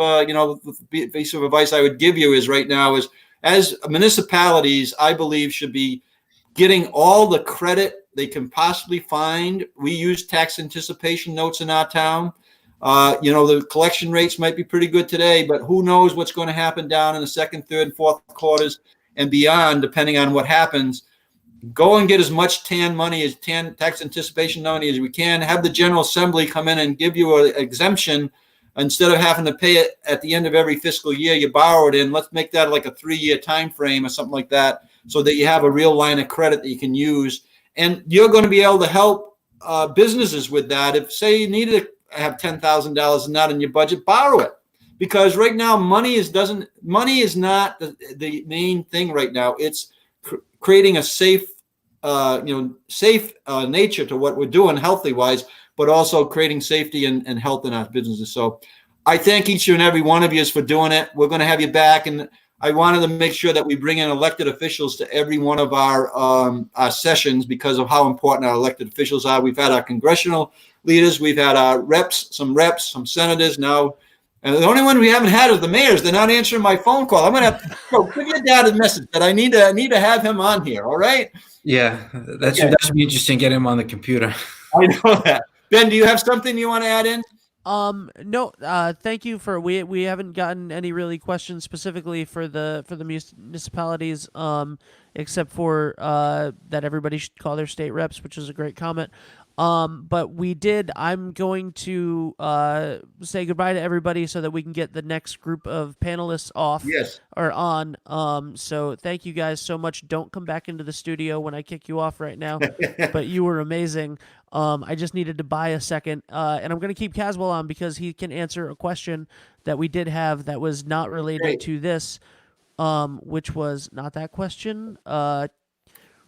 piece of advice I would give you is right now is, as municipalities, I believe, should be getting all the credit they can possibly find. We use tax anticipation notes in our town. The collection rates might be pretty good today, but who knows what's going to happen down in the second, third, and fourth quarters and beyond, depending on what happens. Go and get as much tax anticipation money as we can. Have the General Assembly come in and give you an exemption instead of having to pay it at the end of every fiscal year you borrow it in. Let's make that like a 3-year time frame or something like that, so that you have a real line of credit that you can use. And you're going to be able to help businesses with that. If, say, you needed to have $10,000 not in your budget, borrow it. Because right now, money is not the main thing right now. It's creating a safe nature to what we're doing healthy wise, but also creating safety and health in our businesses. So I thank each and every one of you for doing it. We're going to have you back. And I wanted to make sure that we bring in elected officials to every one of our sessions because of how important our elected officials are. We've had our congressional leaders. We've had our reps, some senators now. And the only one we haven't had is the mayors. They're not answering my phone call. I'm going to give your dad a message that I need to have him on here. All right. Yeah, that should be interesting. Get him on the computer. I know that. Ben, do you have something you want to add in? No, thank you for, we haven't gotten any really questions specifically for the municipalities, except for, that everybody should call their state reps, which is a great comment. But I'm going to, say goodbye to everybody so that we can get the next group of panelists off. Yes. Or on. So thank you guys so much. Don't come back into the studio when I kick you off right now, but you were amazing. I just needed to buy a second, and I'm going to keep Caswell on because he can answer a question that we did have that was not related to this, which was not that question.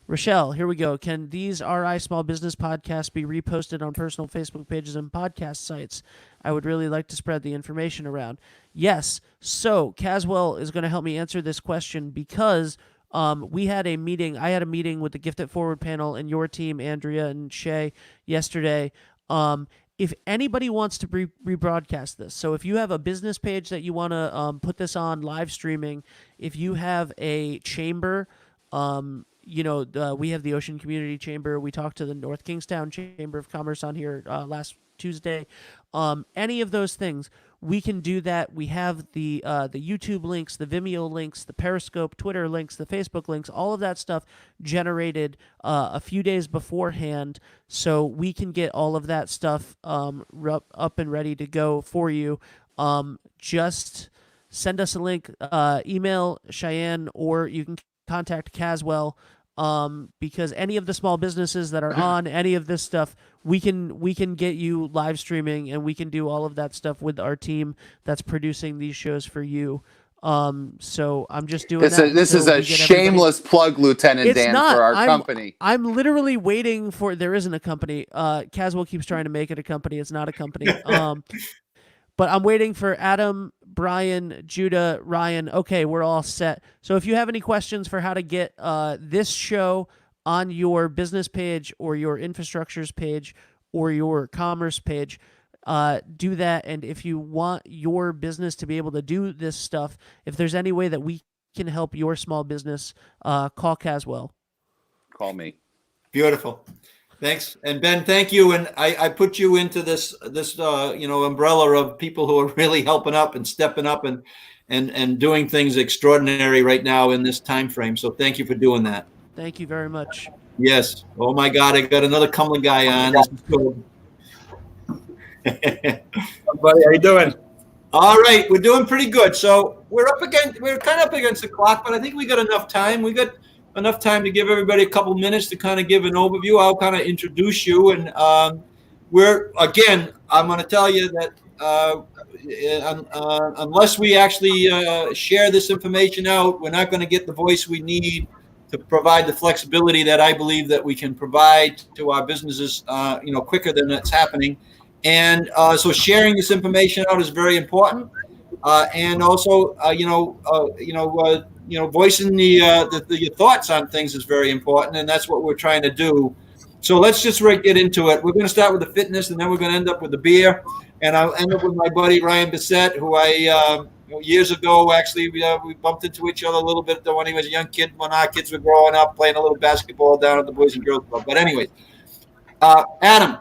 Rochelle, here we go. Can these RI Small Business podcasts be reposted on personal Facebook pages and podcast sites? I would really like to spread the information around. Yes. So Caswell is going to help me answer this question because we had a meeting. I had a meeting with the Gift It Forward panel and your team, Andrea and Shay, yesterday. If anybody wants to rebroadcast this, so if you have a business page that you want to put this on live streaming, if you have a chamber, we have the Ocean Community Chamber. We talked to the North Kingstown Chamber of Commerce on here last Tuesday. Any of those things, we can do that. We have the YouTube links, the Vimeo links, the Periscope, Twitter links, the Facebook links, all of that stuff generated a few days beforehand, so we can get all of that stuff up and ready to go for you. Just send us a link, email Cheyenne, or you can contact Caswell, because any of the small businesses that are on any of this stuff, we can get you live streaming, and we can do all of that stuff with our team that's producing these shows for you. So I'm just doing that. This is a shameless plug, Lieutenant Dan, for our company. I'm literally waiting for. There isn't a company. Caswell keeps trying to make it a company. It's not a company. But I'm waiting for Adam, Brian, Judah, Ryan. Okay, we're all set. So if you have any questions for how to get this show on your business page or your infrastructures page or your commerce page, do that. And if you want your business to be able to do this stuff, if there's any way that we can help your small business, call Caswell. Call me. Beautiful. Thanks. And Ben, thank you. And I put you into this umbrella of people who are really helping up and stepping up and doing things extraordinary right now in this time frame. So thank you for doing that. Thank you very much. Yes. Oh my God, I got another Cumberland guy on. This is cool. Buddy, how you doing? All right, we're doing pretty good. So we're kind of up against the clock, but I think we got enough time. We got enough time to give everybody a couple minutes to kind of give an overview. I'll kind of introduce you, and I'm going to tell you that unless we actually share this information out, we're not going to get the voice we need to provide the flexibility that I believe that we can provide to our businesses, quicker than it's happening. And so sharing this information out is very important. And also, voicing your thoughts on things is very important, and that's what we're trying to do. So let's just get into it. We're going to start with the fitness, and then we're going to end up with the beer. And I'll end up with my buddy Ryan Bissett, who I years ago actually we bumped into each other a little bit when he was a young kid, when our kids were growing up, playing a little basketball down at the Boys and Girls Club. But anyways, Adam,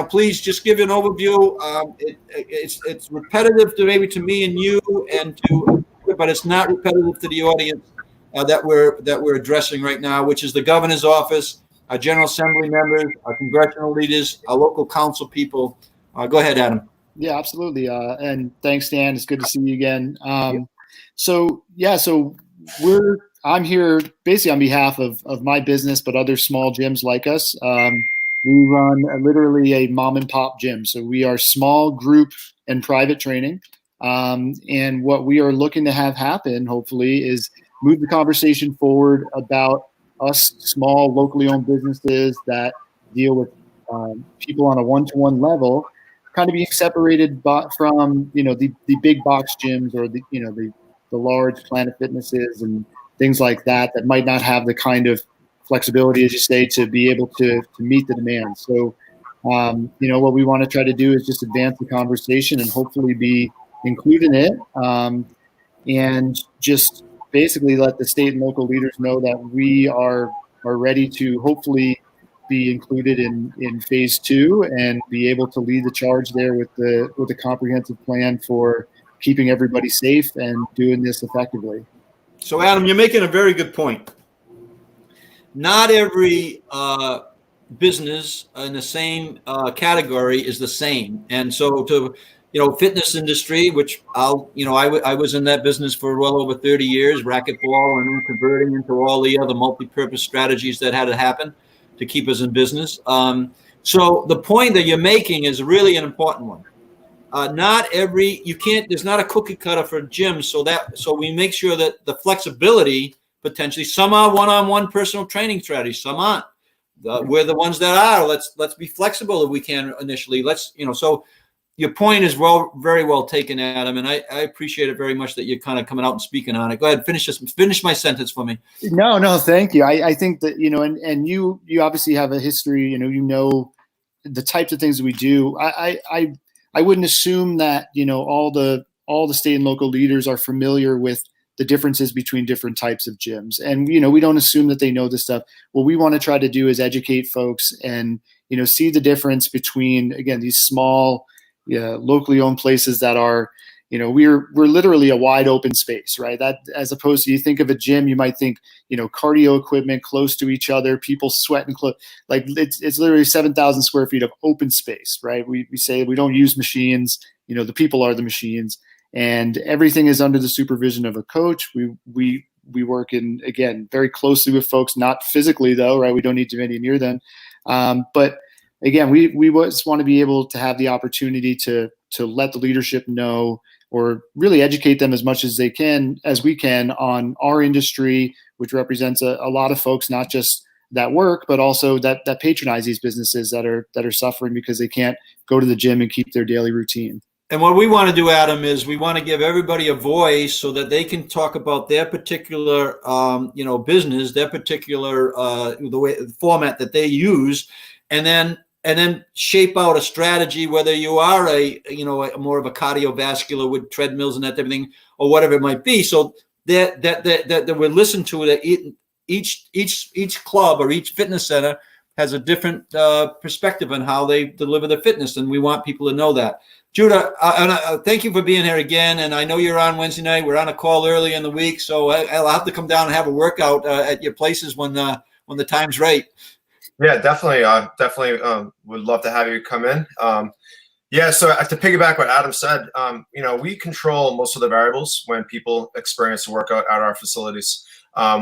please just give an overview. It's repetitive to me and you, but it's not repetitive to the audience that we're addressing right now, which is the governor's office, our General Assembly members, our congressional leaders, our local council people. Go ahead, Adam. Yeah, absolutely. And thanks, Dan. It's good to see you again. So I'm here basically on behalf of my business, but other small gyms like us. We run literally a mom and pop gym. So we are small group and private training. And what we are looking to have happen, hopefully, is move the conversation forward about us small, locally owned businesses that deal with people on a one-to-one level, kind of being separated from, the big box gyms or the large Planet Fitnesses and things like that might not have the kind of flexibility, as you say, to be able to meet the demand. So What we want to try to do is just advance the conversation and hopefully be included in it, and just basically let the state and local leaders know that we are ready to hopefully be included in phase 2 and be able to lead the charge there with a comprehensive plan for keeping everybody safe and doing this effectively. So, Adam, you're making a very good point. Not every business in the same category is the same, and so fitness industry, which I was in that business for well over 30 years, racquetball, and then converting into all the other multi-purpose strategies that had to happen to keep us in business. So the point that you're making is really an important one. There's not a cookie cutter for gyms, so we make sure that the flexibility, potentially, some are one-on-one personal training strategies, some aren't. We're the ones that are. Let's be flexible if we can initially. So your point is very well taken, Adam, and I appreciate it very much that you're kind of coming out and speaking on it. Go ahead, finish my sentence for me. No, thank you. I think that, and you obviously have a history, the types of things that we do. I wouldn't assume that, all the state and local leaders are familiar with the differences between different types of gyms. And, we don't assume that they know this stuff. What we want to try to do is educate folks and, see the difference between, again, these small, locally owned places that are, we're literally a wide open space, right? That, as opposed to, you think of a gym, you might think, cardio equipment close to each other, people sweating close, like it's literally 7,000 square feet of open space, right? We say we don't use machines, the people are the machines, and everything is under the supervision of a coach. We work in, again, very closely with folks, not physically though, right? We don't need to be near them. But again, we just want to be able to have the opportunity to let the leadership know, or really educate them as much as we can on our industry, which represents a lot of folks, not just that work, but also that patronize these businesses that are suffering because they can't go to the gym and keep their daily routine. And what we want to do, Adam, is we want to give everybody a voice so that they can talk about their particular, business, their particular the format that they use, and then shape out a strategy, whether you are a more of a cardiovascular with treadmills and that type of thing, or whatever it might be. So that we listen to that each club or each fitness center has a different perspective on how they deliver their fitness, and we want people to know that. Judah, thank you for being here again. And I know you're on Wednesday night. We're on a call early in the week, so I'll have to come down and have a workout at your places when the time's right. Yeah, definitely. Would love to have you come in. So to piggyback what Adam said, we control most of the variables when people experience a workout at our facilities.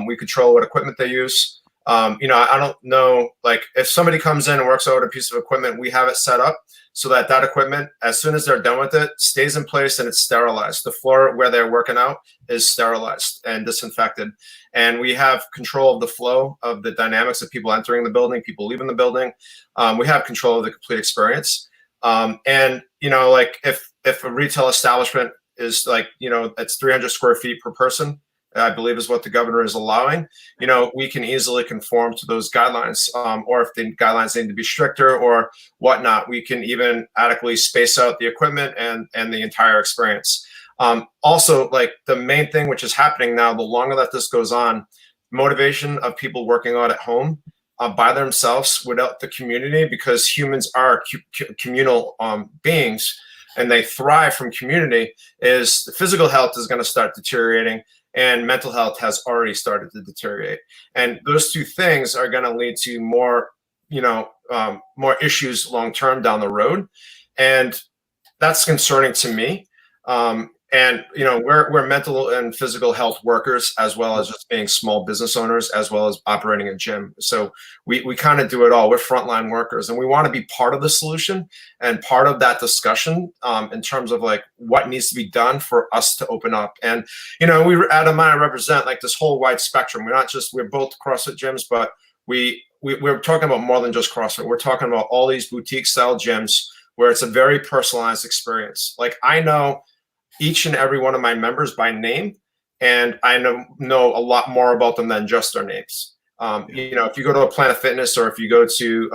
We control what equipment they use. I don't know, like if somebody comes in and works out a piece of equipment, we have it set up so that equipment, as soon as they're done with it, stays in place and it's sterilized. The floor where they're working out is sterilized and disinfected. And we have control of the flow of the dynamics of people entering the building, people leaving the building. We have control of the complete experience. Like if a retail establishment is like, it's 300 square feet per person, I believe is what the governor is allowing, we can easily conform to those guidelines, or if the guidelines need to be stricter or whatnot, we can even adequately space out the equipment and the entire experience. Also, like the main thing which is happening now, the longer that this goes on, motivation of people working out at home by themselves without the community, because humans are communal beings and they thrive from community, is the physical health is going to start deteriorating. And mental health has already started to deteriorate. And those two things are going to lead to more, more issues long-term down the road. And that's concerning to me. We're mental and physical health workers, as well as just being small business owners, as well as operating a gym. So we kind of do it all. We're frontline workers, and we want to be part of the solution and part of that discussion in terms of like what needs to be done for us to open up. And, Adam and I represent like this whole wide spectrum. We're both CrossFit gyms, but we're talking about more than just CrossFit. We're talking about all these boutique style gyms where it's a very personalized experience. Like I know each and every one of my members by name, and I know a lot more about them than just their names. If you go to a Planet Fitness, or if you go to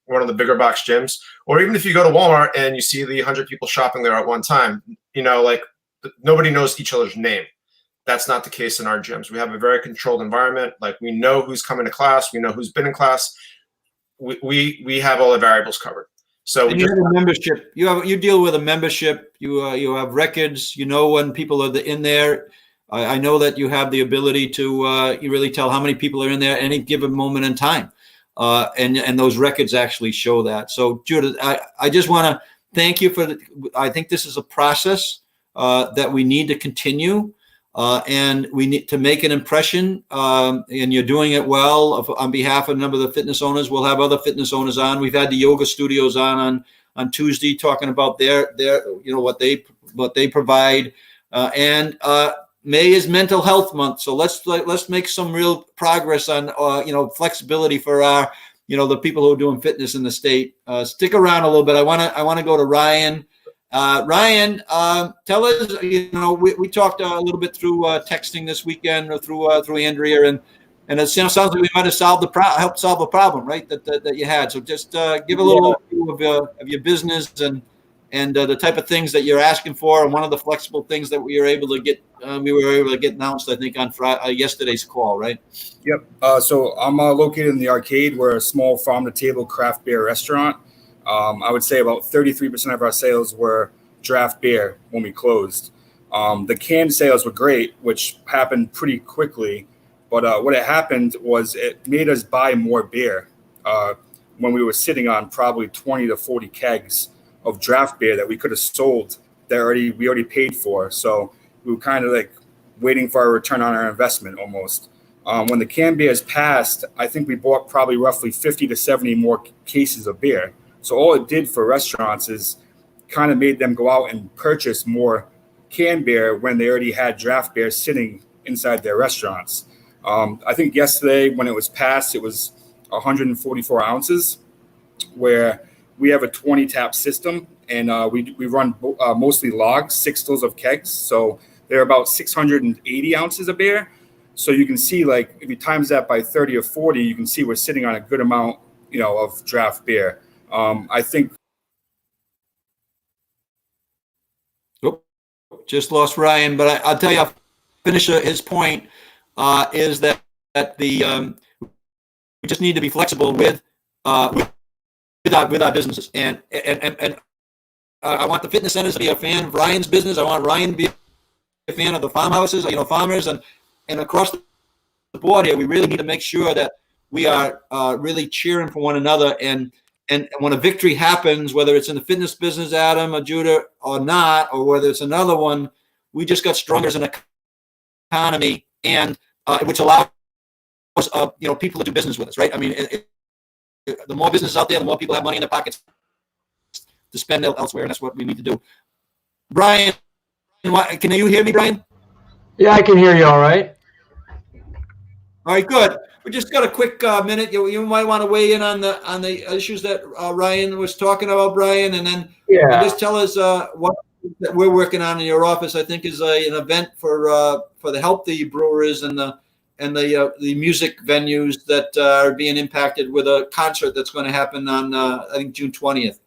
one of the bigger box gyms, or even if you go to Walmart and you see the 100 people shopping there at one time, nobody knows each other's name. That's not the case in our gyms. We have a very controlled environment. Like, we know who's coming to class. We know who's been in class. We have all the variables covered. So and you have a membership. You deal with a membership. You have records. You know when people are in there. I know that you have the ability to you really tell how many people are in there at any given moment in time, and those records actually show that. So Judith, I just want to thank you for. I think this is a process that we need to continue. And we need to make an impression, and you're doing it well. On behalf of a number of the fitness owners, we'll have other fitness owners on. We've had the yoga studios on Tuesday talking about their what they provide. And May is Mental Health Month, so let's make some real progress on flexibility for our the people who are doing fitness in the state. Stick around a little bit. I want to go to Ryan. Ryan, tell us, we talked a little bit through texting this weekend, or through Andrea, and it sounds like we might have helped solve a problem, right? That you had. So just give a little overview of your business and the type of things that you're asking for, and one of the flexible things that we were able to get announced, I think, on yesterday's call, right? Yep. So I'm located in the Arcade. We're a small farm-to-table craft beer restaurant. I would say about 33% of our sales were draft beer when we closed. The canned sales were great, which happened pretty quickly. But what had happened was it made us buy more beer when we were sitting on probably 20 to 40 kegs of draft beer that we could have sold that we already paid for. So we were kind of like waiting for our return on our investment almost. When the canned beer is passed, I think we bought probably roughly 50 to 70 more cases of beer. So all it did for restaurants is kind of made them go out and purchase more canned beer when they already had draft beer sitting inside their restaurants. I think yesterday when it was passed, it was 144 ounces, where we have a 20 tap system, and we run mostly logs, 6 fills of kegs. So they're about 680 ounces of beer. So you can see, like, if you times that by 30 or 40, you can see we're sitting on a good amount, of draft beer. I think. Oop, just lost Ryan, but I'll tell you, I'll finish his point. Is that we just need to be flexible with our businesses, and I want the fitness centers to be a fan of Ryan's business. I want Ryan to be a fan of the farmhouses, farmers, and across the board here, we really need to make sure that we are really cheering for one another. And when a victory happens, whether it's in the fitness business, Adam or Judah, or not, or whether it's another one, we just got stronger as an economy, and which allows people to do business with us, right? I mean, the more businesses out there, the more people have money in their pockets to spend elsewhere, and that's what we need to do. Brian, can you hear me, Brian? Yeah, I can hear you all right. All right, good. We just got a quick minute. You might want to weigh in on the issues that Ryan was talking about, Brian, and then just tell us what that we're working on in your office. I think is an event for the healthy brewers and the music venues that are being impacted with a concert that's going to happen on I think June 20th.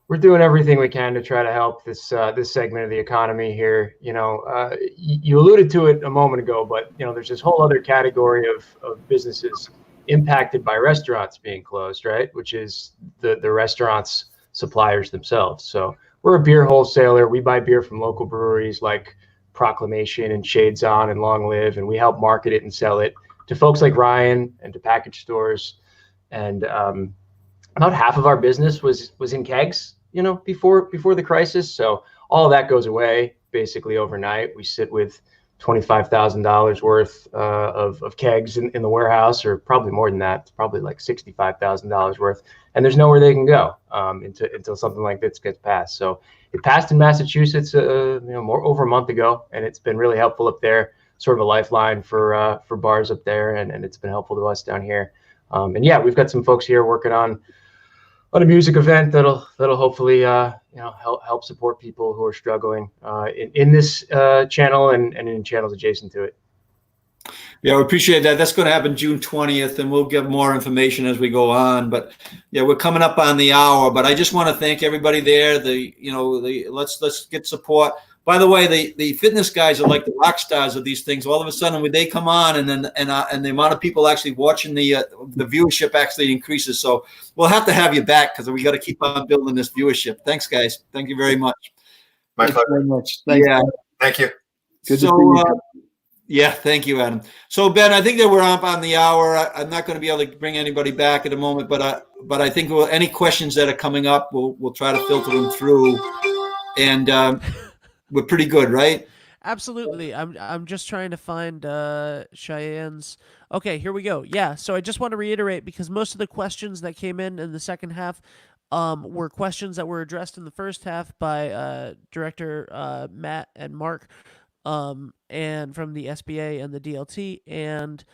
We're doing everything we can to try to help this segment of the economy here. You alluded to it a moment ago, but there's this whole other category of businesses impacted by restaurants being closed, right? Which is the restaurants' suppliers themselves. So we're a beer wholesaler. We buy beer from local breweries like Proclamation and Shades On and Long Live, and we help market it and sell it to folks like Ryan and to package stores. And about half of our business was in kegs, before the crisis. So all of that goes away basically overnight. We sit with $25,000 worth of kegs in the warehouse, or probably more than that. It's probably like $65,000 worth, and there's nowhere they can go until something like this gets passed. So it passed in Massachusetts, over a month ago, and it's been really helpful up there. Sort of a lifeline for bars up there, and it's been helpful to us down here. And yeah, we've got some folks here working on a music event that'll hopefully help support people who are struggling in this channel and in channels adjacent to it. Yeah, we appreciate that. That's going to happen June 20th, and we'll give more information as we go on. But yeah, we're coming up on the hour. But I just want to thank everybody there. Let's get support. By the way, the fitness guys are like the rock stars of these things. All of a sudden, when they come on, and the amount of people actually watching the viewership actually increases. So we'll have to have you back because we got to keep on building this viewership. Thanks, guys. Thank you very much. My Thanks pleasure. very much. Thanks. Yeah. Thank you. Good to see you. Yeah, thank you, Adam. So, Ben, I think that we're up on the hour. I'm not going to be able to bring anybody back at the moment, but I think any questions that are coming up, we'll try to filter them through, and we're pretty good, right? Absolutely. I'm just trying to find Cheyenne's. Okay, here we go. Yeah. So I just want to reiterate, because most of the questions that came in the second half were questions that were addressed in the first half by Director Matt and Mark, and from the SBA and the DLT, and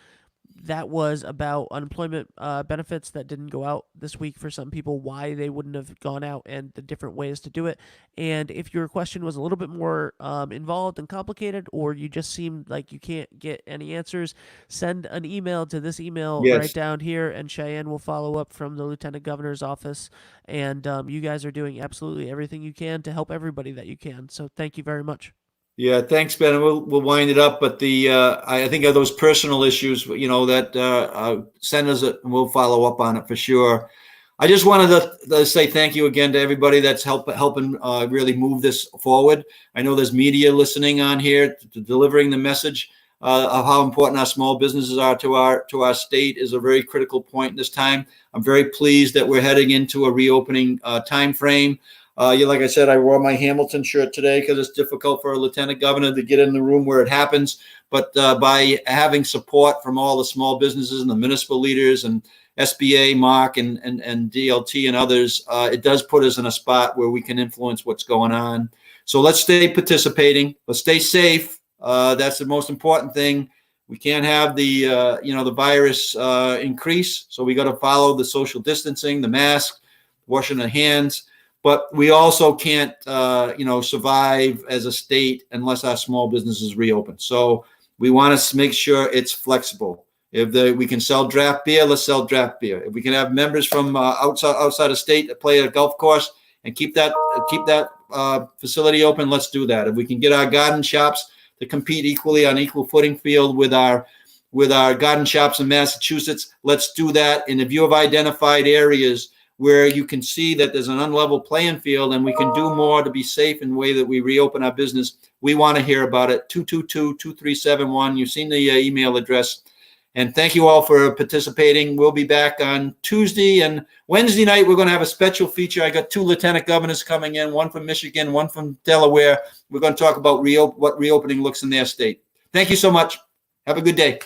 that was about unemployment benefits that didn't go out this week for some people, why they wouldn't have gone out, and the different ways to do it. And if your question was a little bit more involved and complicated, or you just seemed like you can't get any answers, send an email to this email right down here, and Cheyenne will follow up from the Lieutenant Governor's office. And you guys are doing absolutely everything you can to help everybody that you can. So thank you very much. Yeah, thanks, Ben. We'll wind it up, but I think of those personal issues, that send us and we'll follow up on it for sure. I just wanted to say thank you again to everybody that's helping really move this forward. I know there's media listening on here to delivering the message of how important our small businesses are to our state is a very critical point this time. I'm very pleased that we're heading into a reopening time frame. Like I said, I wore my Hamilton shirt today because it's difficult for a lieutenant governor to get in the room where it happens. But by having support from all the small businesses and the municipal leaders and SBA, Mark, and DLT and others, it does put us in a spot where we can influence what's going on. So let's stay participating. Let's stay safe. That's the most important thing. We can't have the virus increase. So we got to follow the social distancing, the mask, washing the hands. But we also can't, survive as a state unless our small businesses reopen. So we want to make sure it's flexible. If we can sell draft beer, let's sell draft beer. If we can have members from outside of state that play at a golf course and keep that facility open, let's do that. If we can get our garden shops to compete equally on equal footing field with our garden shops in Massachusetts, let's do that. And if you have identified areas where you can see that there's an unlevel playing field and we can do more to be safe in the way that we reopen our business, we want to hear about it. 222-2371. You've seen the email address. And thank you all for participating. We'll be back on Tuesday and Wednesday night. We're going to have a special feature. I got 2 lieutenant governors coming in, one from Michigan, one from Delaware. We're going to talk about what reopening looks in their state. Thank you so much. Have a good day.